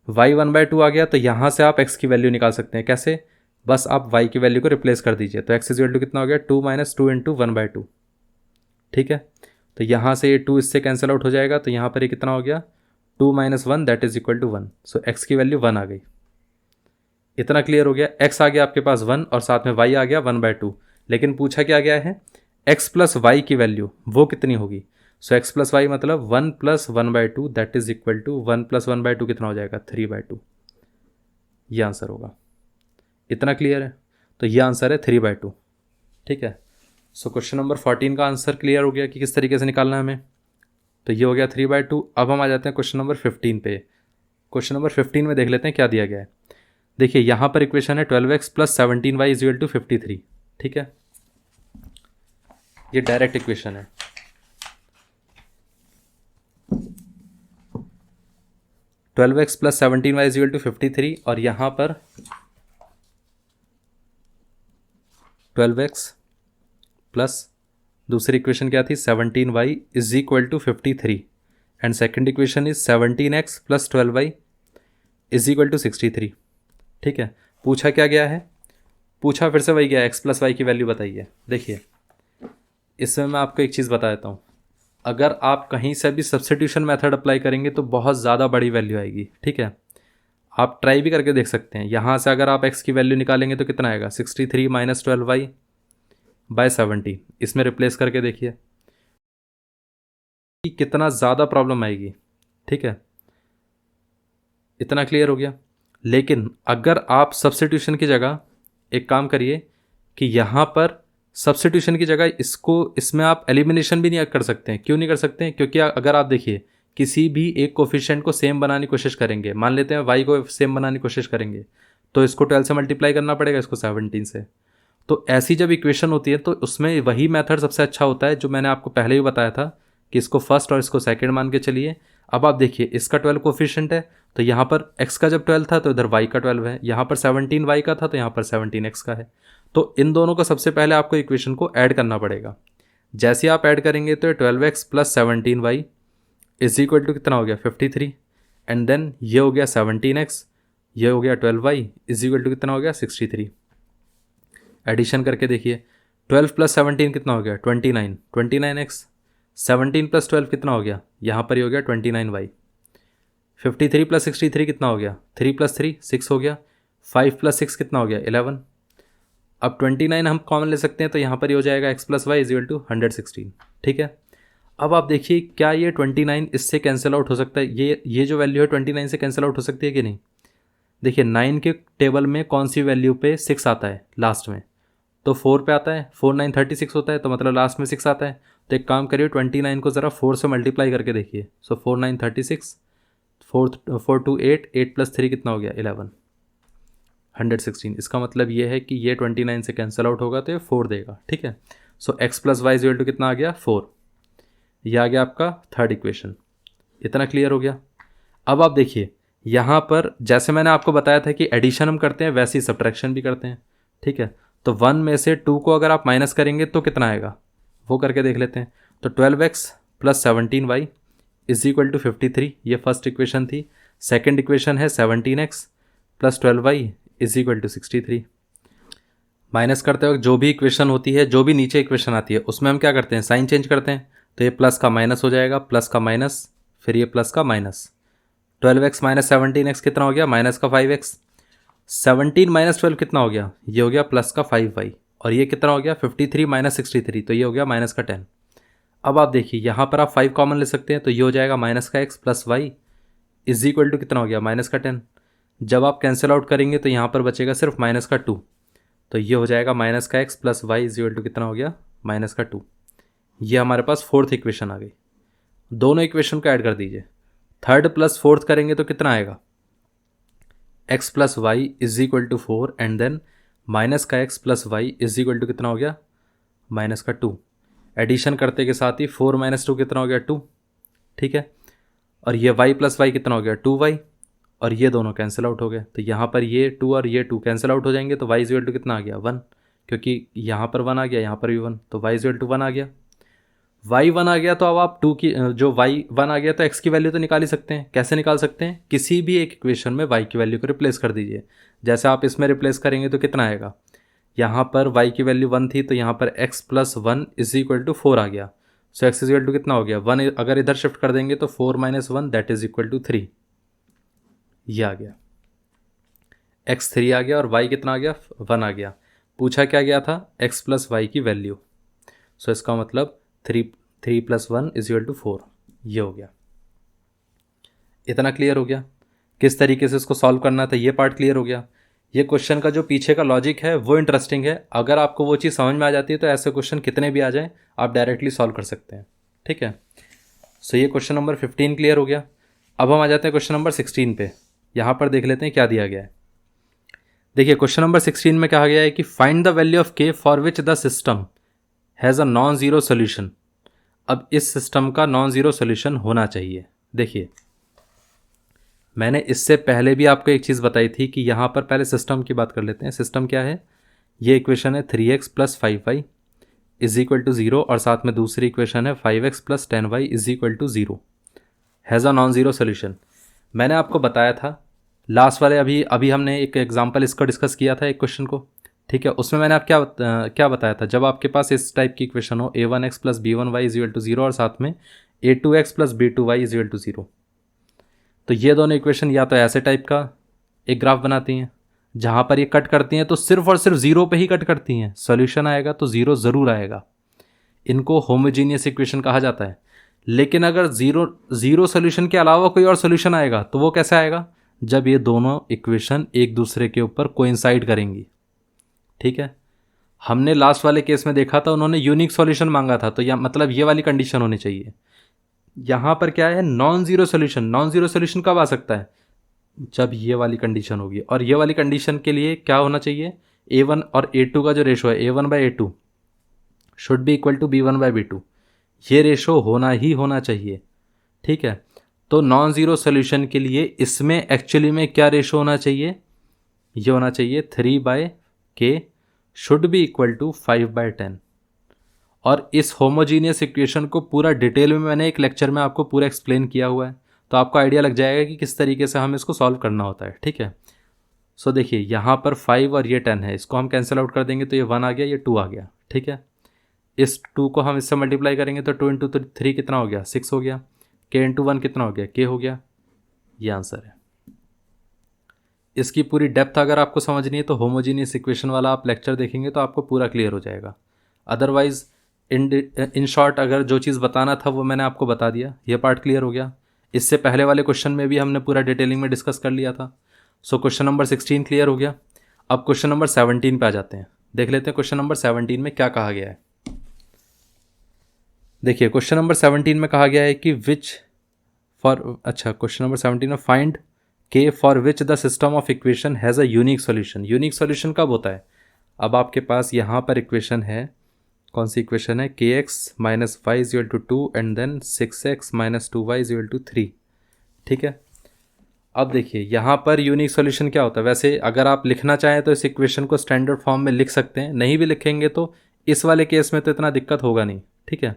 Speaker 1: y 1/2 आ गया तो यहाँ से आप x की वैल्यू निकाल सकते हैं। कैसे? बस आप y की वैल्यू को रिप्लेस कर दीजिए। तो x इज इक्वल टू कितना हो गया? 2 - 2 इंटू 1/2। ठीक है, तो यहाँ से ये 2 इससे कैंसिल आउट हो जाएगा, तो यहाँ पर ये कितना हो गया? 2 - 1 that is equal to 1। So x की वैल्यू 1 आ गई। इतना क्लियर हो गया। x आ गया आपके पास 1 और साथ में y आ गया 1/2। लेकिन पूछा क्या गया है? x प्लस वाई की वैल्यू वो कितनी होगी? सो x प्लस वाई मतलब 1 + 1/2 दैट इज इक्वल टू 1 + 1/2 कितना हो जाएगा? 3/2। ये आंसर होगा। इतना क्लियर है? तो ये आंसर है 3/2। ठीक है, सो क्वेश्चन नंबर 14 का आंसर क्लियर हो गया कि किस तरीके से निकालना है हमें। तो ये हो गया 3/2। अब हम आ जाते हैं क्वेश्चन नंबर 15 पे। क्वेश्चन नंबर 15 में देख लेते हैं क्या दिया गया है। देखिए यहाँ पर इक्वेशन है 12x + 17y is equal to 53। ठीक है, ये डायरेक्ट इक्वेशन है। Twelve x plus 17y is equal to 53 और यहाँ पर 12x प्लस दूसरी इक्वेशन क्या थी? 17y is equal to 53 and second equation is 17x plus 12y is equal to 63। ठीक है, पूछा क्या गया है? पूछा फिर से वही गया, x प्लस वाई की वैल्यू बताइए। देखिए इसमें मैं आपको एक चीज़ बता देता हूँ, अगर आप कहीं से भी सब्स्टिट्यूशन मेथड अप्लाई करेंगे तो बहुत ज़्यादा बड़ी वैल्यू आएगी। ठीक है, आप ट्राई भी करके देख सकते हैं। यहाँ से अगर आप x की वैल्यू निकालेंगे तो कितना आएगा? 63 - 12y बाय 17। इसमें रिप्लेस करके देखिए कि कितना ज़्यादा प्रॉब्लम आएगी। ठीक है, इतना क्लियर हो गया। लेकिन अगर आप सब्स्टिट्यूशन की जगह एक काम करिए कि यहाँ पर सब्स्टिट्यूशन की जगह इसमें आप एलिमिनेशन भी नहीं कर सकते हैं। क्यों नहीं कर सकते हैं? क्योंकि अगर आप देखिए किसी भी एक कोफिशिएंट को सेम बनाने की कोशिश करेंगे, मान लेते हैं y को सेम बनाने की कोशिश करेंगे, तो इसको 12 से मल्टीप्लाई करना पड़ेगा, इसको 17 से। तो ऐसी जब इक्वेशन होती है तो उसमें वही मेथड सबसे अच्छा होता है जो मैंने आपको पहले ही बताया था कि इसको फर्स्ट और इसको सेकंड मान के चलिए। अब आप देखिए इसका 12 कोफिशिएंट है तो यहाँ पर x का जब 12 था तो इधर y का 12 है, यहाँ पर 17 y का था तो यहाँ पर 17 x का है। तो इन दोनों को सबसे पहले आपको इक्वेशन को ऐड करना पड़ेगा। जैसे आप ऐड करेंगे तो 12x plus 17y is equal to कितना हो गया? 53 एंड देन ये हो गया 17x, ये हो गया 12y इज इक्वल टू कितना हो गया? 63। एडिशन करके देखिए 12 + 17 कितना हो गया? 29, 29x। 17 + 12 कितना हो गया? यहाँ पर ही हो गया 29y। 53 + 63 कितना हो गया? 3 + 3 6 हो गया। 5 + 6 कितना हो गया? 11। अब 29 हम कॉमन ले सकते हैं तो यहाँ पर ही हो जाएगा x + y is equal to 116। ठीक है, अब आप देखिए क्या ये 29 इससे कैंसिल आउट हो सकता है? ये जो वैल्यू है 29 से कैंसिल आउट हो सकती है कि नहीं? देखिए 9 के टेबल में कौन सी वैल्यू पे 6 आता है लास्ट में? तो 4 पे आता है। 4 9 36 होता है तो मतलब लास्ट में 6 आता है। तो एक काम करिए 29 को ज़रा 4 से मल्टीप्लाई करके देखिए। सो 4 9 36, 4 2 8, 8 + 3 कितना हो गया? 11, 116। इसका मतलब ये है कि ये 29 से कैंसिल आउट होगा तो ये 4 देगा। ठीक है, so x + y is equal to कितना आ गया? 4। ये आ गया आपका थर्ड इक्वेशन। इतना क्लियर हो गया। अब आप देखिए यहाँ पर जैसे मैंने आपको बताया था कि एडिशन हम करते हैं वैसे ही सब्ट्रैक्शन भी करते हैं। ठीक है, तो 1 में से 2 को अगर आप माइनस करेंगे तो कितना आएगा वो करके देख लेते हैं। तो 12x plus 17y is equal to 53, ये फर्स्ट इक्वेशन थी। सेकेंड इक्वेशन है 17x plus 12y is equal to 63। Minus करते वक्त जो भी इक्वेशन होती है, जो भी नीचे इक्वेशन आती है उसमें हम क्या करते हैं? साइन चेंज करते हैं। तो ये प्लस का माइनस हो जाएगा, प्लस का माइनस, फिर ये प्लस का माइनस। 12x - 17x कितना हो गया? माइनस का 5x। 17 - 12 कितना हो गया? ये हो गया प्लस का 5y। और ये कितना हो गया? 53 - 63, तो ये हो गया माइनस का 10। अब आप देखिए यहाँ पर आप 5 कॉमन ले सकते हैं तो ये हो जाएगा माइनस का x plus y is equal to कितना हो गया? माइनस का 10। जब आप कैंसिल आउट करेंगे तो यहाँ पर बचेगा सिर्फ माइनस का 2, तो ये हो जाएगा माइनस का x plus y is equal to कितना हो गया? माइनस का 2। ये हमारे पास फोर्थ इक्वेशन आ गई। दोनों इक्वेशन को ऐड कर दीजिए। थर्ड प्लस फोर्थ करेंगे तो कितना आएगा? x plus y is equal to 4 and then minus का x plus y is equal to कितना हो गया? माइनस का 2। एडिशन करते के साथ ही 4 - 2 कितना हो गया? 2। ठीक है, और ये y प्लस वाई कितना हो गया? 2y। और ये दोनों कैंसिल आउट हो गए तो यहाँ पर ये 2 और ये 2 कैंसिल आउट हो जाएंगे तो y इज इक्वल टू कितना आ गया? 1, क्योंकि यहाँ पर 1 आ गया, यहाँ पर भी 1, तो y इज इक्वल टू 1 आ गया। y1 आ गया तो अब आप टू की जो y1 आ गया तो x की वैल्यू तो निकाल ही सकते हैं। कैसे निकाल सकते हैं? किसी भी एक इक्वेशन में y की वैल्यू को रिप्लेस कर दीजिए। जैसे आप इसमें रिप्लेस करेंगे तो कितना आएगा, यहाँ पर y की वैल्यू 1 थी तो यहाँ पर x plus 1 is equal to 4 आ गया। So x is equal to कितना हो गया 1, अगर इधर शिफ्ट कर देंगे तो 4 minus 1 that is equal to 3, ये आ गया। x 3 आ गया और y कितना आ गया 1 आ गया। पूछा क्या गया था, x प्लस वाई की वैल्यू। सो इसका मतलब 3 प्लस 1 इज इक्वल टू 4, ये हो गया। इतना क्लियर हो गया किस तरीके से इसको सॉल्व करना था, ये पार्ट क्लियर हो गया। ये क्वेश्चन का जो पीछे का लॉजिक है वो इंटरेस्टिंग है। अगर आपको वो चीज़ समझ में आ जाती है तो ऐसे क्वेश्चन कितने भी आ जाएं आप डायरेक्टली सॉल्व कर सकते हैं। ठीक है, सो ये क्वेश्चन नंबर 15 क्लियर हो गया। अब हम आ जाते हैं क्वेश्चन नंबर 16 पे। यहाँ पर देख लेते हैं क्या दिया गया है। देखिए क्वेश्चन नंबर 16 में कहा गया है कि फाइंड द वैल्यू ऑफ के for which the system has a non zero solution. अब इस सिस्टम का नॉन ज़ीरो सोल्यूशन होना चाहिए। देखिए मैंने इससे पहले भी आपको एक चीज़ बताई थी कि यहाँ पर पहले सिस्टम की बात कर लेते हैं। सिस्टम क्या है, ये इक्वेशन है 3x plus 5y is equal to 0 और साथ में दूसरी इक्वेशन है 5x plus 10y is equal to 0 has a non zero solution. मैंने आपको बताया था लास्ट वाले अभी हमने एक एग्जांपल इसका डिस्कस किया था एक क्वेश्चन को। ठीक है, उसमें मैंने आप क्या बताया था, जब आपके पास इस टाइप की इक्वेशन हो a1x plus b1y is equal to 0 और साथ में a2x plus b2y is equal to 0, तो ये दोनों इक्वेशन या तो ऐसे टाइप का एक ग्राफ बनाती हैं जहाँ पर ये कट करती हैं तो सिर्फ और सिर्फ ज़ीरो पे ही कट करती हैं, सॉल्यूशन आएगा तो ज़ीरो ज़रूर आएगा। इनको होमोजीनियस इक्वेशन कहा जाता है। लेकिन अगर ज़ीरो सॉल्यूशन के अलावा कोई और सॉल्यूशन आएगा तो वो कैसे आएगा, जब ये दोनों इक्वेशन एक दूसरे के ऊपर कोइंसाइड करेंगी। ठीक है, हमने लास्ट वाले केस में देखा था उन्होंने यूनिक सॉल्यूशन मांगा था, तो या मतलब ये वाली कंडीशन होनी चाहिए। यहाँ पर क्या है, non zero solution. Non zero solution कब आ सकता है, जब ये वाली कंडीशन होगी। और ये वाली कंडीशन के लिए क्या होना चाहिए, a1 और a2 का जो रेशो है a1/a2 should be equal to b1/b2, ये रेशो होना ही होना चाहिए। ठीक है, तो नॉन ज़ीरो सोल्यूशन के लिए इसमें एक्चुअली में क्या रेशो होना चाहिए, ये होना चाहिए 3/k should be equal to 5/10। और इस होमोजीनियस इक्वेशन को पूरा डिटेल में मैंने एक लेक्चर में आपको पूरा एक्सप्लेन किया हुआ है, तो आपको आइडिया लग जाएगा कि किस तरीके से हम इसको सॉल्व करना होता है। ठीक है, सो देखिए यहाँ पर 5 और ये 10 है, इसको हम कैंसिल आउट कर देंगे तो ये 1 आ गया, ये 2 आ गया। ठीक है, इस 2 को हम इससे मल्टीप्लाई करेंगे तो 2 इंटू 3 कितना हो गया 6 हो गया, k इंटू 1 कितना हो गया k हो गया, ये आंसर है। इसकी पूरी डेप्थ अगर आपको समझनी है तो होमोजीनियस इक्वेशन वाला आप लेक्चर देखेंगे तो आपको पूरा क्लियर हो जाएगा। अदरवाइज इन शॉर्ट अगर जो चीज़ बताना था वो मैंने आपको बता दिया, ये पार्ट क्लियर हो गया। इससे पहले वाले क्वेश्चन में भी हमने पूरा डिटेलिंग में डिस्कस कर लिया था। सो क्वेश्चन नंबर 16 क्लियर हो गया। अब क्वेश्चन नंबर 17 पे आ जाते हैं, देख लेते हैं क्वेश्चन नंबर 17 में क्या कहा गया है। देखिए क्वेश्चन नंबर 17 में कहा गया है कि क्वेश्चन नंबर 17 में फाइंड के for which the system of equation has a unique solution. Unique solution कब होता है, अब आपके पास यहाँ पर इक्वेशन है, कौन सी इक्वेशन है, k x minus y is equal to 2 and then 6x minus 2y is equal to 3। ठीक है, अब देखिए यहाँ पर यूनिक सॉल्यूशन क्या होता है। वैसे अगर आप लिखना चाहें तो इस इक्वेशन को स्टैंडर्ड फॉर्म में लिख सकते हैं, नहीं भी लिखेंगे तो इस वाले केस में तो इतना दिक्कत होगा नहीं। ठीक है,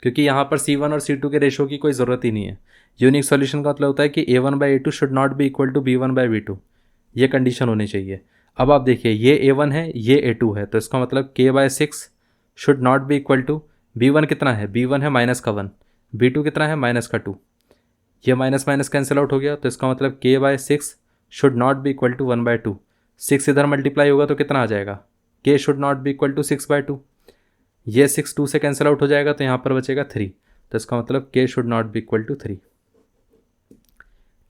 Speaker 1: क्योंकि यहाँ पर C1 और C2 के रेशो की कोई ज़रूरत ही नहीं है। यूनिक सॉल्यूशन का मतलब होता है कि a1/a2 should not be equal to b1/b2, ये कंडीशन होनी चाहिए। अब आप देखिए ये a1 है ये a2 है, तो इसका मतलब k/6 should not be equal to b1 कितना है, b1 है माइनस का 1, b2 कितना है माइनस का 2, ये माइनस माइनस कैंसिल आउट हो गया, तो इसका मतलब k/6 should not be equal to 1/2। 6 इधर मल्टीप्लाई होगा तो कितना आ जाएगा, k should not be equal to 6/2, ये 6 2 से कैंसिल आउट हो जाएगा तो यहाँ पर बचेगा 3, तो इसका मतलब k should not be equal to 3।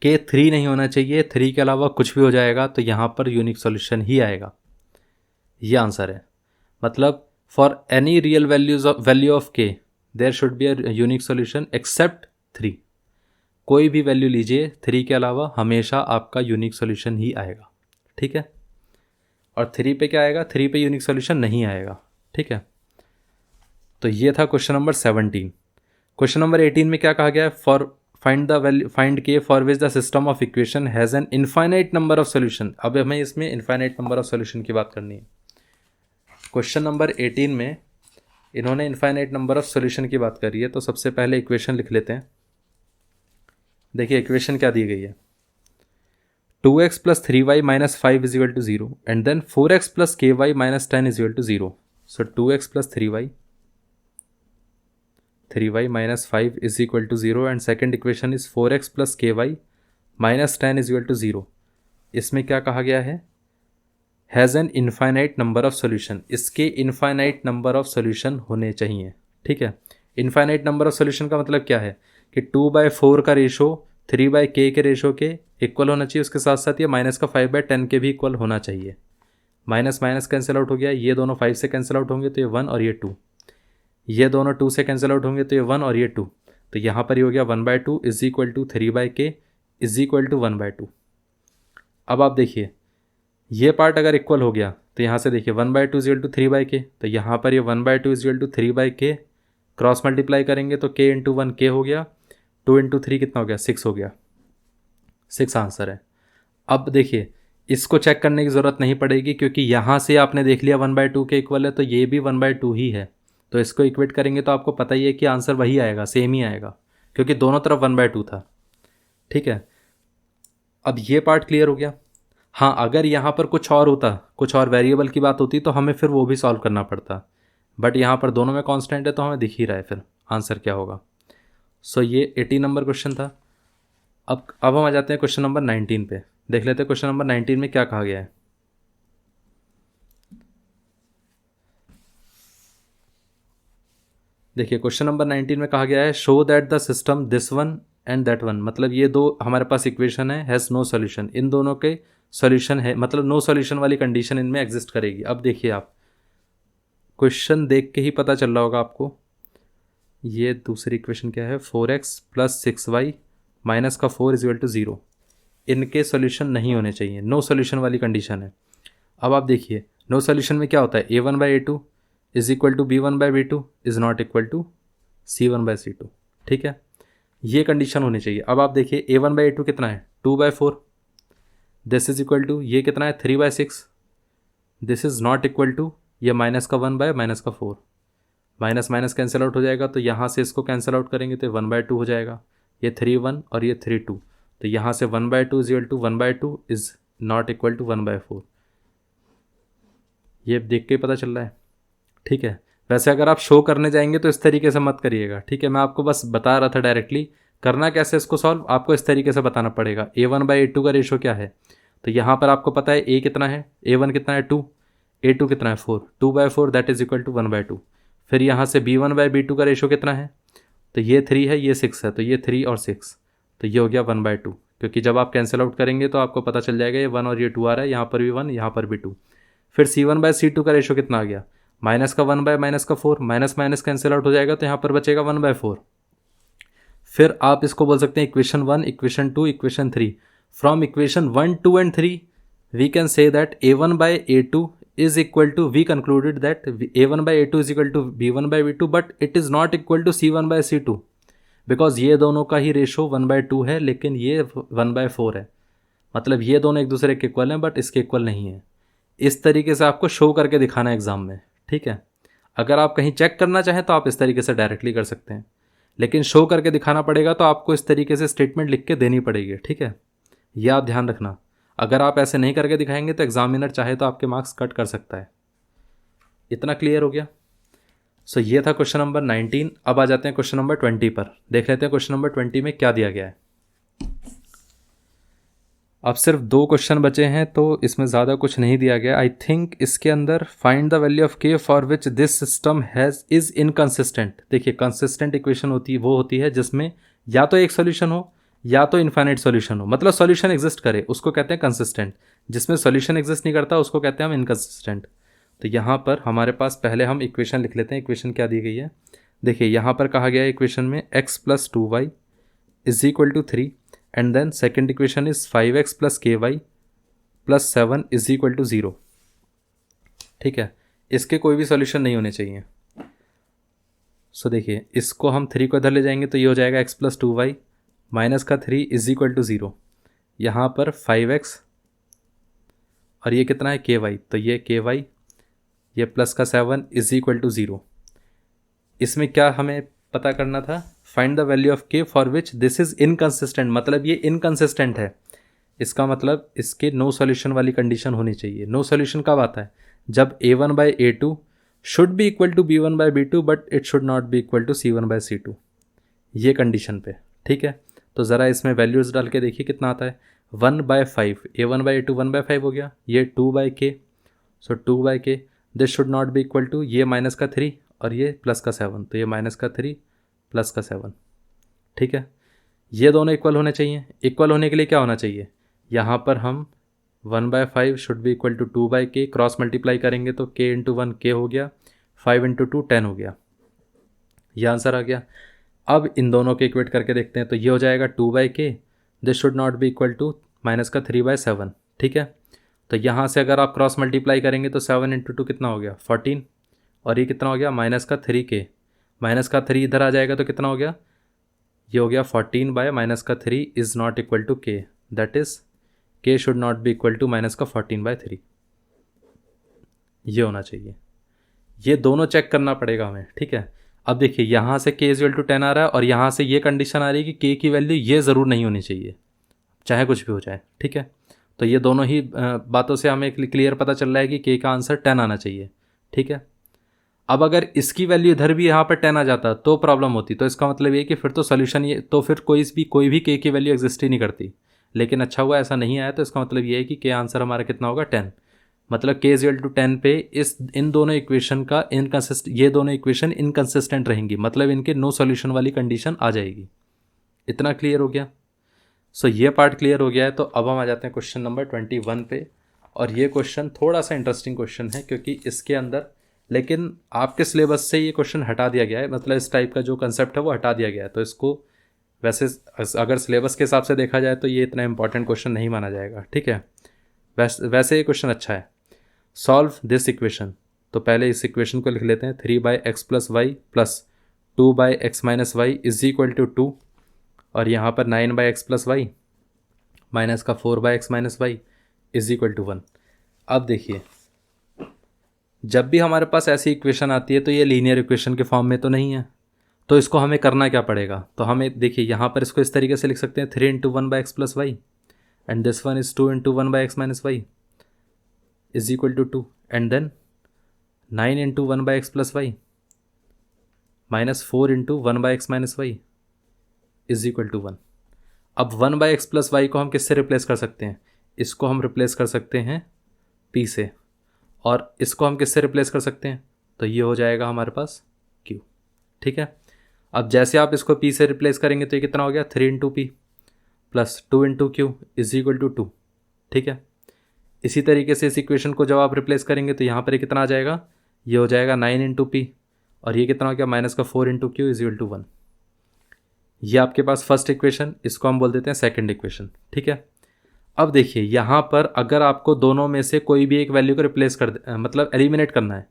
Speaker 1: k 3 नहीं होना चाहिए, 3 के अलावा कुछ भी हो जाएगा तो यहाँ पर यूनिक सॉल्यूशन ही आएगा, ये आंसर है। मतलब for any real value of k there should be a unique solution except 3। कोई भी वैल्यू लीजिए 3 के अलावा हमेशा आपका यूनिक सॉल्यूशन ही आएगा। ठीक है, और 3 पे क्या आएगा, 3 पे यूनिक सॉल्यूशन नहीं आएगा। ठीक है, तो ये था क्वेश्चन नंबर 17। क्वेश्चन नंबर 18 में क्या कहा गया है, फॉर फाइंड के for which the system of equation has an infinite number of solution. अब हमें इसमें इनफाइनाइट नंबर ऑफ सॉल्यूशन की बात करनी है। क्वेश्चन नंबर 18 में इन्होंने इनफाइनाइट नंबर ऑफ सॉल्यूशन की बात करी है, तो सबसे पहले इक्वेशन लिख लेते हैं। देखिए इक्वेशन क्या दी गई है, 2x plus 3y minus 5 is equal to 0 and then 4x plus ky minus 10 is equal to 0। So 2x plus 3y minus 5 is equal to 0 and second equation is 4x plus ky minus 10 is equal to 0। इसमें क्या कहा गया है, has an infinite number of solution, इसके infinite number of solution होने चाहिए। ठीक है, इनफाइनाइट नंबर ऑफ सोल्यूशन का मतलब क्या है कि 2/4 का रेशो 3/k के रेशो के इक्वल होना चाहिए, उसके साथ साथ ये माइनस का 5/10 के भी इक्वल होना चाहिए। माइनस माइनस कैंसिल आउट हो गया, ये दोनों 5 से कैंसिल आउट होंगे तो ये 1 और ये 2, ये दोनों 2 से कैंसिल आउट होंगे तो ये 1 और ये 2, तो यहाँ पर ये हो गया 1/2 is equal to 3/k is equal to 1/2। अब आप देखिए ये पार्ट अगर इक्वल हो गया तो यहाँ से देखिए 1/2 इज इक्वल टू 3/k, तो यहाँ पर ये 1/2 is equal to 3/k, cross multiply करेंगे तो k इंटू 1 k हो गया, 2 इंटू 3 कितना हो गया 6 हो गया, 6 आंसर है। अब देखिए इसको चेक करने की ज़रूरत नहीं पड़ेगी क्योंकि यहाँ से आपने देख लिया 1/2 के इक्वल है तो ये भी 1/2 ही है, तो इसको इक्वेट करेंगे तो आपको पता ही है कि आंसर वही आएगा, सेम ही आएगा क्योंकि दोनों तरफ 1/2 था। ठीक है, अब ये पार्ट क्लियर हो गया। हाँ, अगर यहाँ पर कुछ और होता, कुछ और वेरिएबल की बात होती तो हमें फिर वो भी सॉल्व करना पड़ता, बट यहाँ पर दोनों में कांस्टेंट है तो हमें दिख ही रहा है फिर आंसर क्या होगा। सो ये 80 नंबर क्वेश्चन था। अब हम आ जाते हैं क्वेश्चन नंबर 19 पे। देख लेते हैं क्वेश्चन नंबर 19 में क्या कहा गया है। देखिए क्वेश्चन नंबर 19 में कहा गया है show that the system this one and that one, मतलब ये दो हमारे पास इक्वेशन है, हैज़ नो सॉल्यूशन, इन दोनों के सॉल्यूशन है, मतलब नो सॉल्यूशन वाली कंडीशन इनमें एग्जिस्ट करेगी। अब देखिए आप क्वेश्चन देख के ही पता चल रहा होगा आपको, ये दूसरी इक्वेशन क्या है, 4x प्लस 6y माइनस का 4 इज इक्वल टू 0, इनके सॉल्यूशन नहीं होने चाहिए, नो सॉल्यूशन वाली कंडीशन है। अब आप देखिए नो सॉल्यूशन में क्या होता है, a1/a2 is equal to b1/b2 is not equal to c1/c2। ठीक है, ये कंडीशन होनी चाहिए। अब आप देखिए a1/a2 कितना है 2/4, दिस इज इक्वल टू ये कितना है 3/6, this is not equal to ये माइनस का 1/-4, माइनस माइनस कैंसिल आउट हो जाएगा तो यहाँ से इसको कैंसिल आउट करेंगे तो 1/2 हो जाएगा, ये 3/1 और ये 3/2, तो यहाँ से 1/2 is equal to 1/2 is not equal to 1/4, ये देख के पता चल रहा है। ठीक है, वैसे अगर आप शो करने जाएंगे तो इस तरीके से मत करिएगा। ठीक है, मैं आपको बस बता रहा था डायरेक्टली करना कैसे इसको सॉल्व, आपको इस तरीके से बताना पड़ेगा। a1/a2 का रेशो क्या है, तो यहाँ पर आपको पता है a कितना है, a1 कितना है 2, a2 कितना है 4, 2/4 दैट इज इक्वल टू 1/2। फिर यहाँ से b1/b2 का रेशो कितना है, तो ये 3 है ये 6 है, तो ये 3 और 6, तो ये हो गया 1/2, क्योंकि जब आप कैंसिल आउट करेंगे तो आपको पता चल जाएगा ये 1 और ये 2 आ रहा है, यहाँ पर भी 1 यहाँ पर भी 2। फिर c1/c2 का रेशो कितना आ गया, माइनस का 1/-4, माइनस माइनस कैंसिल आउट हो जाएगा तो यहाँ पर बचेगा 1/4। फिर आप इसको बोल सकते हैं equation 1, equation 2, equation 3। From equation 1, 2 and 3 we can say that a1/a2 is equal to, we concluded that a1/a2 is equal to b1/b2 but it is not equal to c1/c2 because ये दोनों का ही रेशो 1/2 है लेकिन ये 1/4 है, मतलब ये दोनों एक दूसरे के इक्वल हैं बट इसके इक्वल नहीं है। इस तरीके से आपको शो करके दिखाना है एग्जाम में। ठीक है, अगर आप कहीं चेक करना चाहें तो आप इस तरीके से डायरेक्टली कर सकते हैं, लेकिन शो करके दिखाना पड़ेगा तो आपको इस तरीके से स्टेटमेंट लिख के देनी पड़ेगी। ठीक है, यह आप ध्यान रखना, अगर आप ऐसे नहीं करके दिखाएंगे तो एग्जामिनर चाहे तो आपके मार्क्स कट कर सकता है। इतना क्लियर हो गया। सो ये था क्वेश्चन नंबर 19। अब आ जाते हैं क्वेश्चन नंबर 20 पर। देख लेते हैं क्वेश्चन नंबर 20 में क्या दिया गया है। अब सिर्फ 2 क्वेश्चन बचे हैं तो इसमें ज़्यादा कुछ नहीं दिया गया। आई थिंक इसके अंदर फाइंड द वैल्यू ऑफ के for which this system has is inconsistent. देखिए कंसिस्टेंट इक्वेशन होती है वो होती है जिसमें या तो एक सोल्यूशन हो या तो इनफाइनाइट सॉल्यूशन हो, मतलब सॉल्यूशन एग्जिस्ट करे उसको कहते हैं कंसिस्टेंट, जिसमें सॉल्यूशन एग्जिस्ट नहीं करता उसको कहते हैं हम इनकंसिस्टेंट। तो यहाँ पर हमारे पास पहले हम इक्वेशन लिख लेते हैं। इक्वेशन क्या दी गई है, देखिए यहाँ पर कहा गया है इक्वेशन में x plus 2y is equal to 3 and then second equation is 5x plus ky plus 7 is equal to 0। ठीक है, इसके कोई भी सॉल्यूशन नहीं होने चाहिए। सो देखिए इसको हम 3 को इधर ले जाएंगे तो ये हो जाएगा x प्लस 2y माइनस का 3 इज इक्वल टू 0, यहाँ पर 5x और ये कितना है ky, तो ये ky, ये प्लस का 7 इज इक्वल टू 0। इसमें क्या हमें पता करना था, फाइंड द वैल्यू ऑफ के for which this is inconsistent, मतलब ये इनकंसिस्टेंट है, इसका मतलब इसके नो सॉल्यूशन वाली कंडीशन होनी चाहिए। नो सॉल्यूशन कब आता है, जब a1/a2 should be equal to b1/b2 but it should not be equal to c1/c2, ये कंडीशन पे। ठीक है, तो ज़रा इसमें वैल्यूज़ डाल के देखिए कितना आता है। 1/5, a1/a2 1/5 हो गया, ये 2/k, so 2/k, this should not be equal to, ये माइनस का 3 और ये प्लस का 7, तो ये माइनस का 3 प्लस का 7। ठीक है, ये दोनों इक्वल होने चाहिए। इक्वल होने के लिए क्या होना चाहिए, यहाँ पर हम 1/5 should be equal to 2/k, cross multiply करेंगे तो k इंटू 1 k हो गया, 5 इंटू 2 10 हो गया, ये आंसर आ गया। अब इन दोनों के इक्वेट करके देखते हैं, तो ये हो जाएगा 2/k, this should not be equal to minus का 3/7। ठीक है, तो यहाँ से अगर आप क्रॉस मल्टीप्लाई करेंगे तो 7 इंटू 2 कितना हो गया 14, और ये कितना हो गया माइनस का 3k, माइनस का 3 इधर आ जाएगा तो कितना हो गया, ये हो गया 14 माइनस का 3 is not equal to k, that is k should not be equal to minus का 14/3, ये होना चाहिए। ये दोनों चेक करना पड़ेगा हमें। ठीक है, अब देखिए यहाँ से k इज 10 आ रहा है और यहाँ से ये कंडीशन आ रही है कि k की वैल्यू ये ज़रूर नहीं होनी चाहिए, चाहे कुछ भी हो जाए। ठीक है, तो ये दोनों ही बातों से हमें क्लियर पता चल रहा है कि k का आंसर 10 आना चाहिए। ठीक है, अब अगर इसकी वैल्यू इधर भी यहाँ पर 10 आ जाता तो प्रॉब्लम होती, तो इसका मतलब ये कि फिर तो सोल्यूशन ये, तो फिर कोई भी k की वैल्यू एग्जिस्ट ही नहीं करती। लेकिन अच्छा हुआ ऐसा नहीं आया, तो इसका मतलब ये है कि k आंसर हमारा कितना होगा 10, मतलब k इज 10 पे इन दोनों इक्वेशन का ये दोनों इक्वेशन इनकंसिस्टेंट रहेंगी, मतलब इनके नो सॉल्यूशन वाली कंडीशन आ जाएगी। इतना क्लियर हो गया। सो ये पार्ट क्लियर हो गया है, तो अब हम आ जाते हैं क्वेश्चन नंबर 21 पे। और ये क्वेश्चन थोड़ा सा इंटरेस्टिंग क्वेश्चन है, क्योंकि इसके अंदर, लेकिन आपके सिलेबस से ये क्वेश्चन हटा दिया गया है, मतलब इस टाइप का जो कंसेप्ट है वो हटा दिया गया है, तो इसको वैसे अगर सिलेबस के हिसाब से देखा जाए तो ये इतना इंपॉर्टेंट क्वेश्चन नहीं माना जाएगा। ठीक है, वैसे ये क्वेश्चन अच्छा है। सॉल्व दिस इक्वेशन, तो पहले इस इक्वेशन को लिख लेते हैं, 3/x + y plus 2/x - y is equal to 2, और यहाँ पर 9/x + y माइनस का 4/x - y is equal to 1। अब देखिए, जब भी हमारे पास ऐसी इक्वेशन आती है तो ये लीनियर इक्वेशन के फॉर्म में तो नहीं है, तो इसको हमें करना क्या पड़ेगा, तो हमें देखिए यहाँ पर इसको इस तरीके से लिख सकते हैं, 3 into 1/x + y and this one is 2 into 1/x - y is equal to 2, and then 9 into 1/x + y minus 4 into 1/x - y is equal to 1। अब 1/x + y को हम किससे रिप्लेस कर सकते हैं, इसको हम रिप्लेस कर सकते हैं p से, और इसको हम किससे रिप्लेस कर सकते हैं, तो ये हो जाएगा हमारे पास q। ठीक है, अब जैसे आप इसको p से रिप्लेस करेंगे तो ये कितना हो गया, 3 into P plus 2 into Q is equal to 2। ठीक है, इसी तरीके से इस इक्वेशन को जब आप रिप्लेस करेंगे तो यहाँ पर ये कितना आ जाएगा, ये हो जाएगा 9 इंटू पी, और ये कितना हो गया माइनस का 4 into Q is equal to 1। ये आपके पास फर्स्ट इक्वेशन, इसको हम बोल देते हैं सेकंड इक्वेशन। ठीक है, अब देखिए यहाँ पर अगर आपको दोनों में से कोई भी एक वैल्यू को रिप्लेस मतलब एलिमिनेट करना है,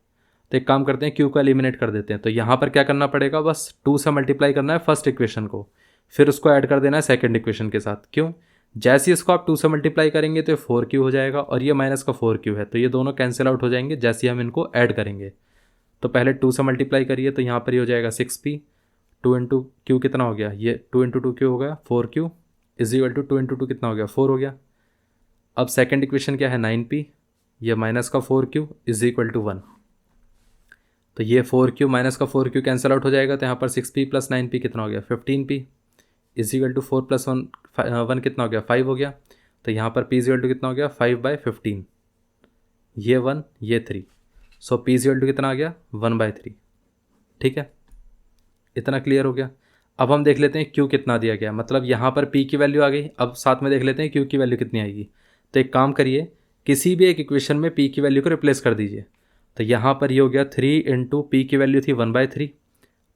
Speaker 1: तो एक काम करते हैं, क्यू को एलिमिनेट कर देते हैं। तो यहाँ पर क्या करना पड़ेगा, बस 2 से मल्टीप्लाई करना है फर्स्ट इक्वेशन को, फिर उसको ऐड कर देना है सेकंड इक्वेशन के साथ। क्यों, जैसे ही इसको आप 2 से मल्टीप्लाई करेंगे तो ये 4q हो जाएगा, और ये माइनस का 4q है, तो ये दोनों कैंसिल आउट हो जाएंगे जैसे ही हम इनको ऐड करेंगे। तो पहले 2 से मल्टीप्लाई करिए, तो यहाँ पर ये हो जाएगा 6p, 2 इंटू क्यू कितना हो गया, ये 2 इंटू 2q हो गया 4q is equal to 2 into 2 कितना हो गया 4 हो गया। अब सेकंड इक्वेशन क्या है 9p, ये माइनस का 4q इज इक्वल टू 1, तो ये 4q माइनस का 4q कैंसिल आउट हो जाएगा, तो यहाँ पर 6p प्लस 9p कितना हो गया 15p इज इक्वल टू 4 + 1 कितना हो गया 5 हो गया। तो यहाँ पर p इज इक्वल टू कितना हो गया 5/15, ये 1 ये 3, सो p इज इक्वल टू कितना आ गया 1/3। ठीक है, इतना क्लियर हो गया। अब हम देख लेते हैं q कितना दिया गया, मतलब यहाँ पर p की वैल्यू आ गई, अब साथ में देख लेते हैं q की वैल्यू कितनी आएगी। तो एक काम करिए, किसी भी एक इक्वेशन में p की वैल्यू को रिप्लेस कर दीजिए। तो यहाँ पर ये हो गया 3 इंटू पी की वैल्यू थी 1/3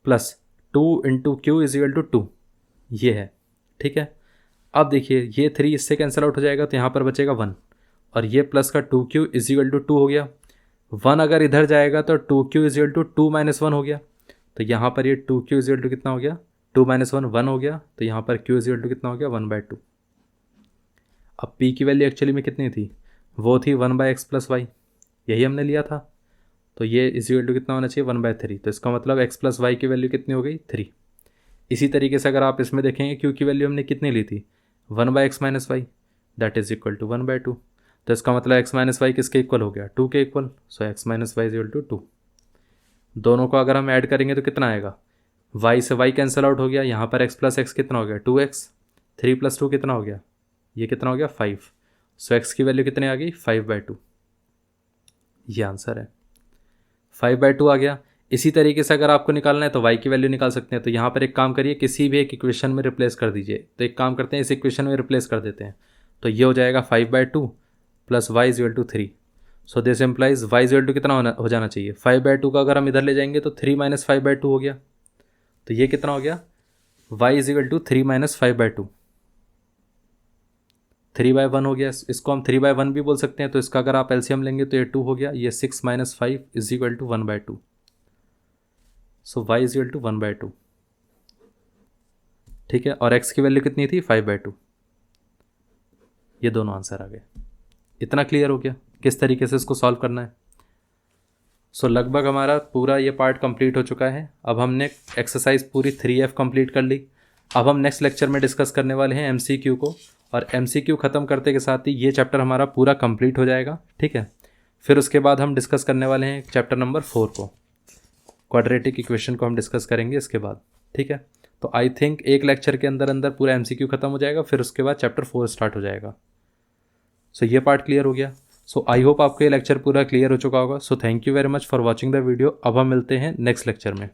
Speaker 1: plus 2 into Q is equal to 2, ये है। ठीक है, अब देखिए ये 3 इससे कैंसिल आउट हो जाएगा, तो यहाँ पर बचेगा 1, और ये प्लस का 2q इज इक्वल टू 2 हो गया। 1 अगर इधर जाएगा तो 2q इज इक्वल टू 2 - 1 हो गया, तो यहाँ पर ये 2q इज इक्वल टू कितना हो गया 2 - 1 1 हो गया, तो यहाँ पर q इज इक्वल टू कितना हो गया 1/2। अब p की वैल्यू एक्चुअली में कितनी थी, वो थी 1/x + y, यही हमने लिया था। तो ये इक्वल टू कितना होना चाहिए 1/3। तो इसका मतलब x प्लस वाई की वैल्यू कितनी हो गई 3। इसी तरीके से अगर आप इसमें देखेंगे q की वैल्यू हमने कितनी ली थी 1/x minus y, that is equal to 1/2। तो इसका मतलब x माइनस वाई किसके इक्वल हो गया 2 के equal. So x minus y is equal to 2। दोनों को अगर हम ऐड करेंगे तो कितना आएगा, y से y कैंसिल आउट हो गया, यहाँ पर x प्लस एक्स कितना हो गया 2x, 3 प्लस 2 कितना हो गया, ये कितना हो गया 5। सो x की वैल्यू कितनी आ गई 5/2। ये आंसर है 5/2 आ गया। इसी तरीके से अगर आपको निकालना है तो y की वैल्यू निकाल सकते हैं। तो यहाँ पर एक काम करिए, किसी भी एक इक्वेशन में रिप्लेस कर दीजिए। तो एक काम करते हैं, इस इक्वेशन में रिप्लेस कर देते हैं। तो ये हो जाएगा 5/2 plus y is equal to 3। So this implies y is equal to कितना हो जाना चाहिए 5/2 का अगर हम इधर ले जाएंगे तो 3 माइनस 5/2 हो गया। तो ये कितना हो गया y is equal to 3 minus 5/2, 3/1 हो गया। इसको हम 3/1 भी बोल सकते हैं। तो इसका अगर आप एलसीएम लेंगे तो ये 2 हो गया। ये 6 minus 5 is equal to 1/2। So y is equal to 1/2। ठीक है, और x की वैल्यू कितनी थी 5/2। ये दोनों आंसर आ गए। इतना क्लियर हो गया किस तरीके से इसको सॉल्व करना है। सो लगभग हमारा पूरा ये पार्ट कंप्लीट हो चुका है। अब हमने एक्सरसाइज पूरी 3F कंप्लीट कर ली। अब हम नेक्स्ट लेक्चर में डिस्कस करने वाले हैं MCQ को, और MCQ ख़त्म करते के साथ ही ये चैप्टर हमारा पूरा कंप्लीट हो जाएगा। ठीक है, फिर उसके बाद हम डिस्कस करने वाले हैं चैप्टर नंबर 4 को, क्वाड्रेटिक इक्वेशन को हम डिस्कस करेंगे इसके बाद। ठीक है, तो आई थिंक एक लेक्चर के अंदर अंदर पूरा MCQ ख़त्म हो जाएगा, फिर उसके बाद चैप्टर 4 स्टार्ट हो जाएगा। सो ये पार्ट क्लियर हो गया। सो आई होप आपको ये लेक्चर पूरा क्लियर हो चुका होगा। So thank you very much for watching the video. अब हम मिलते हैं नेक्स्ट लेक्चर में।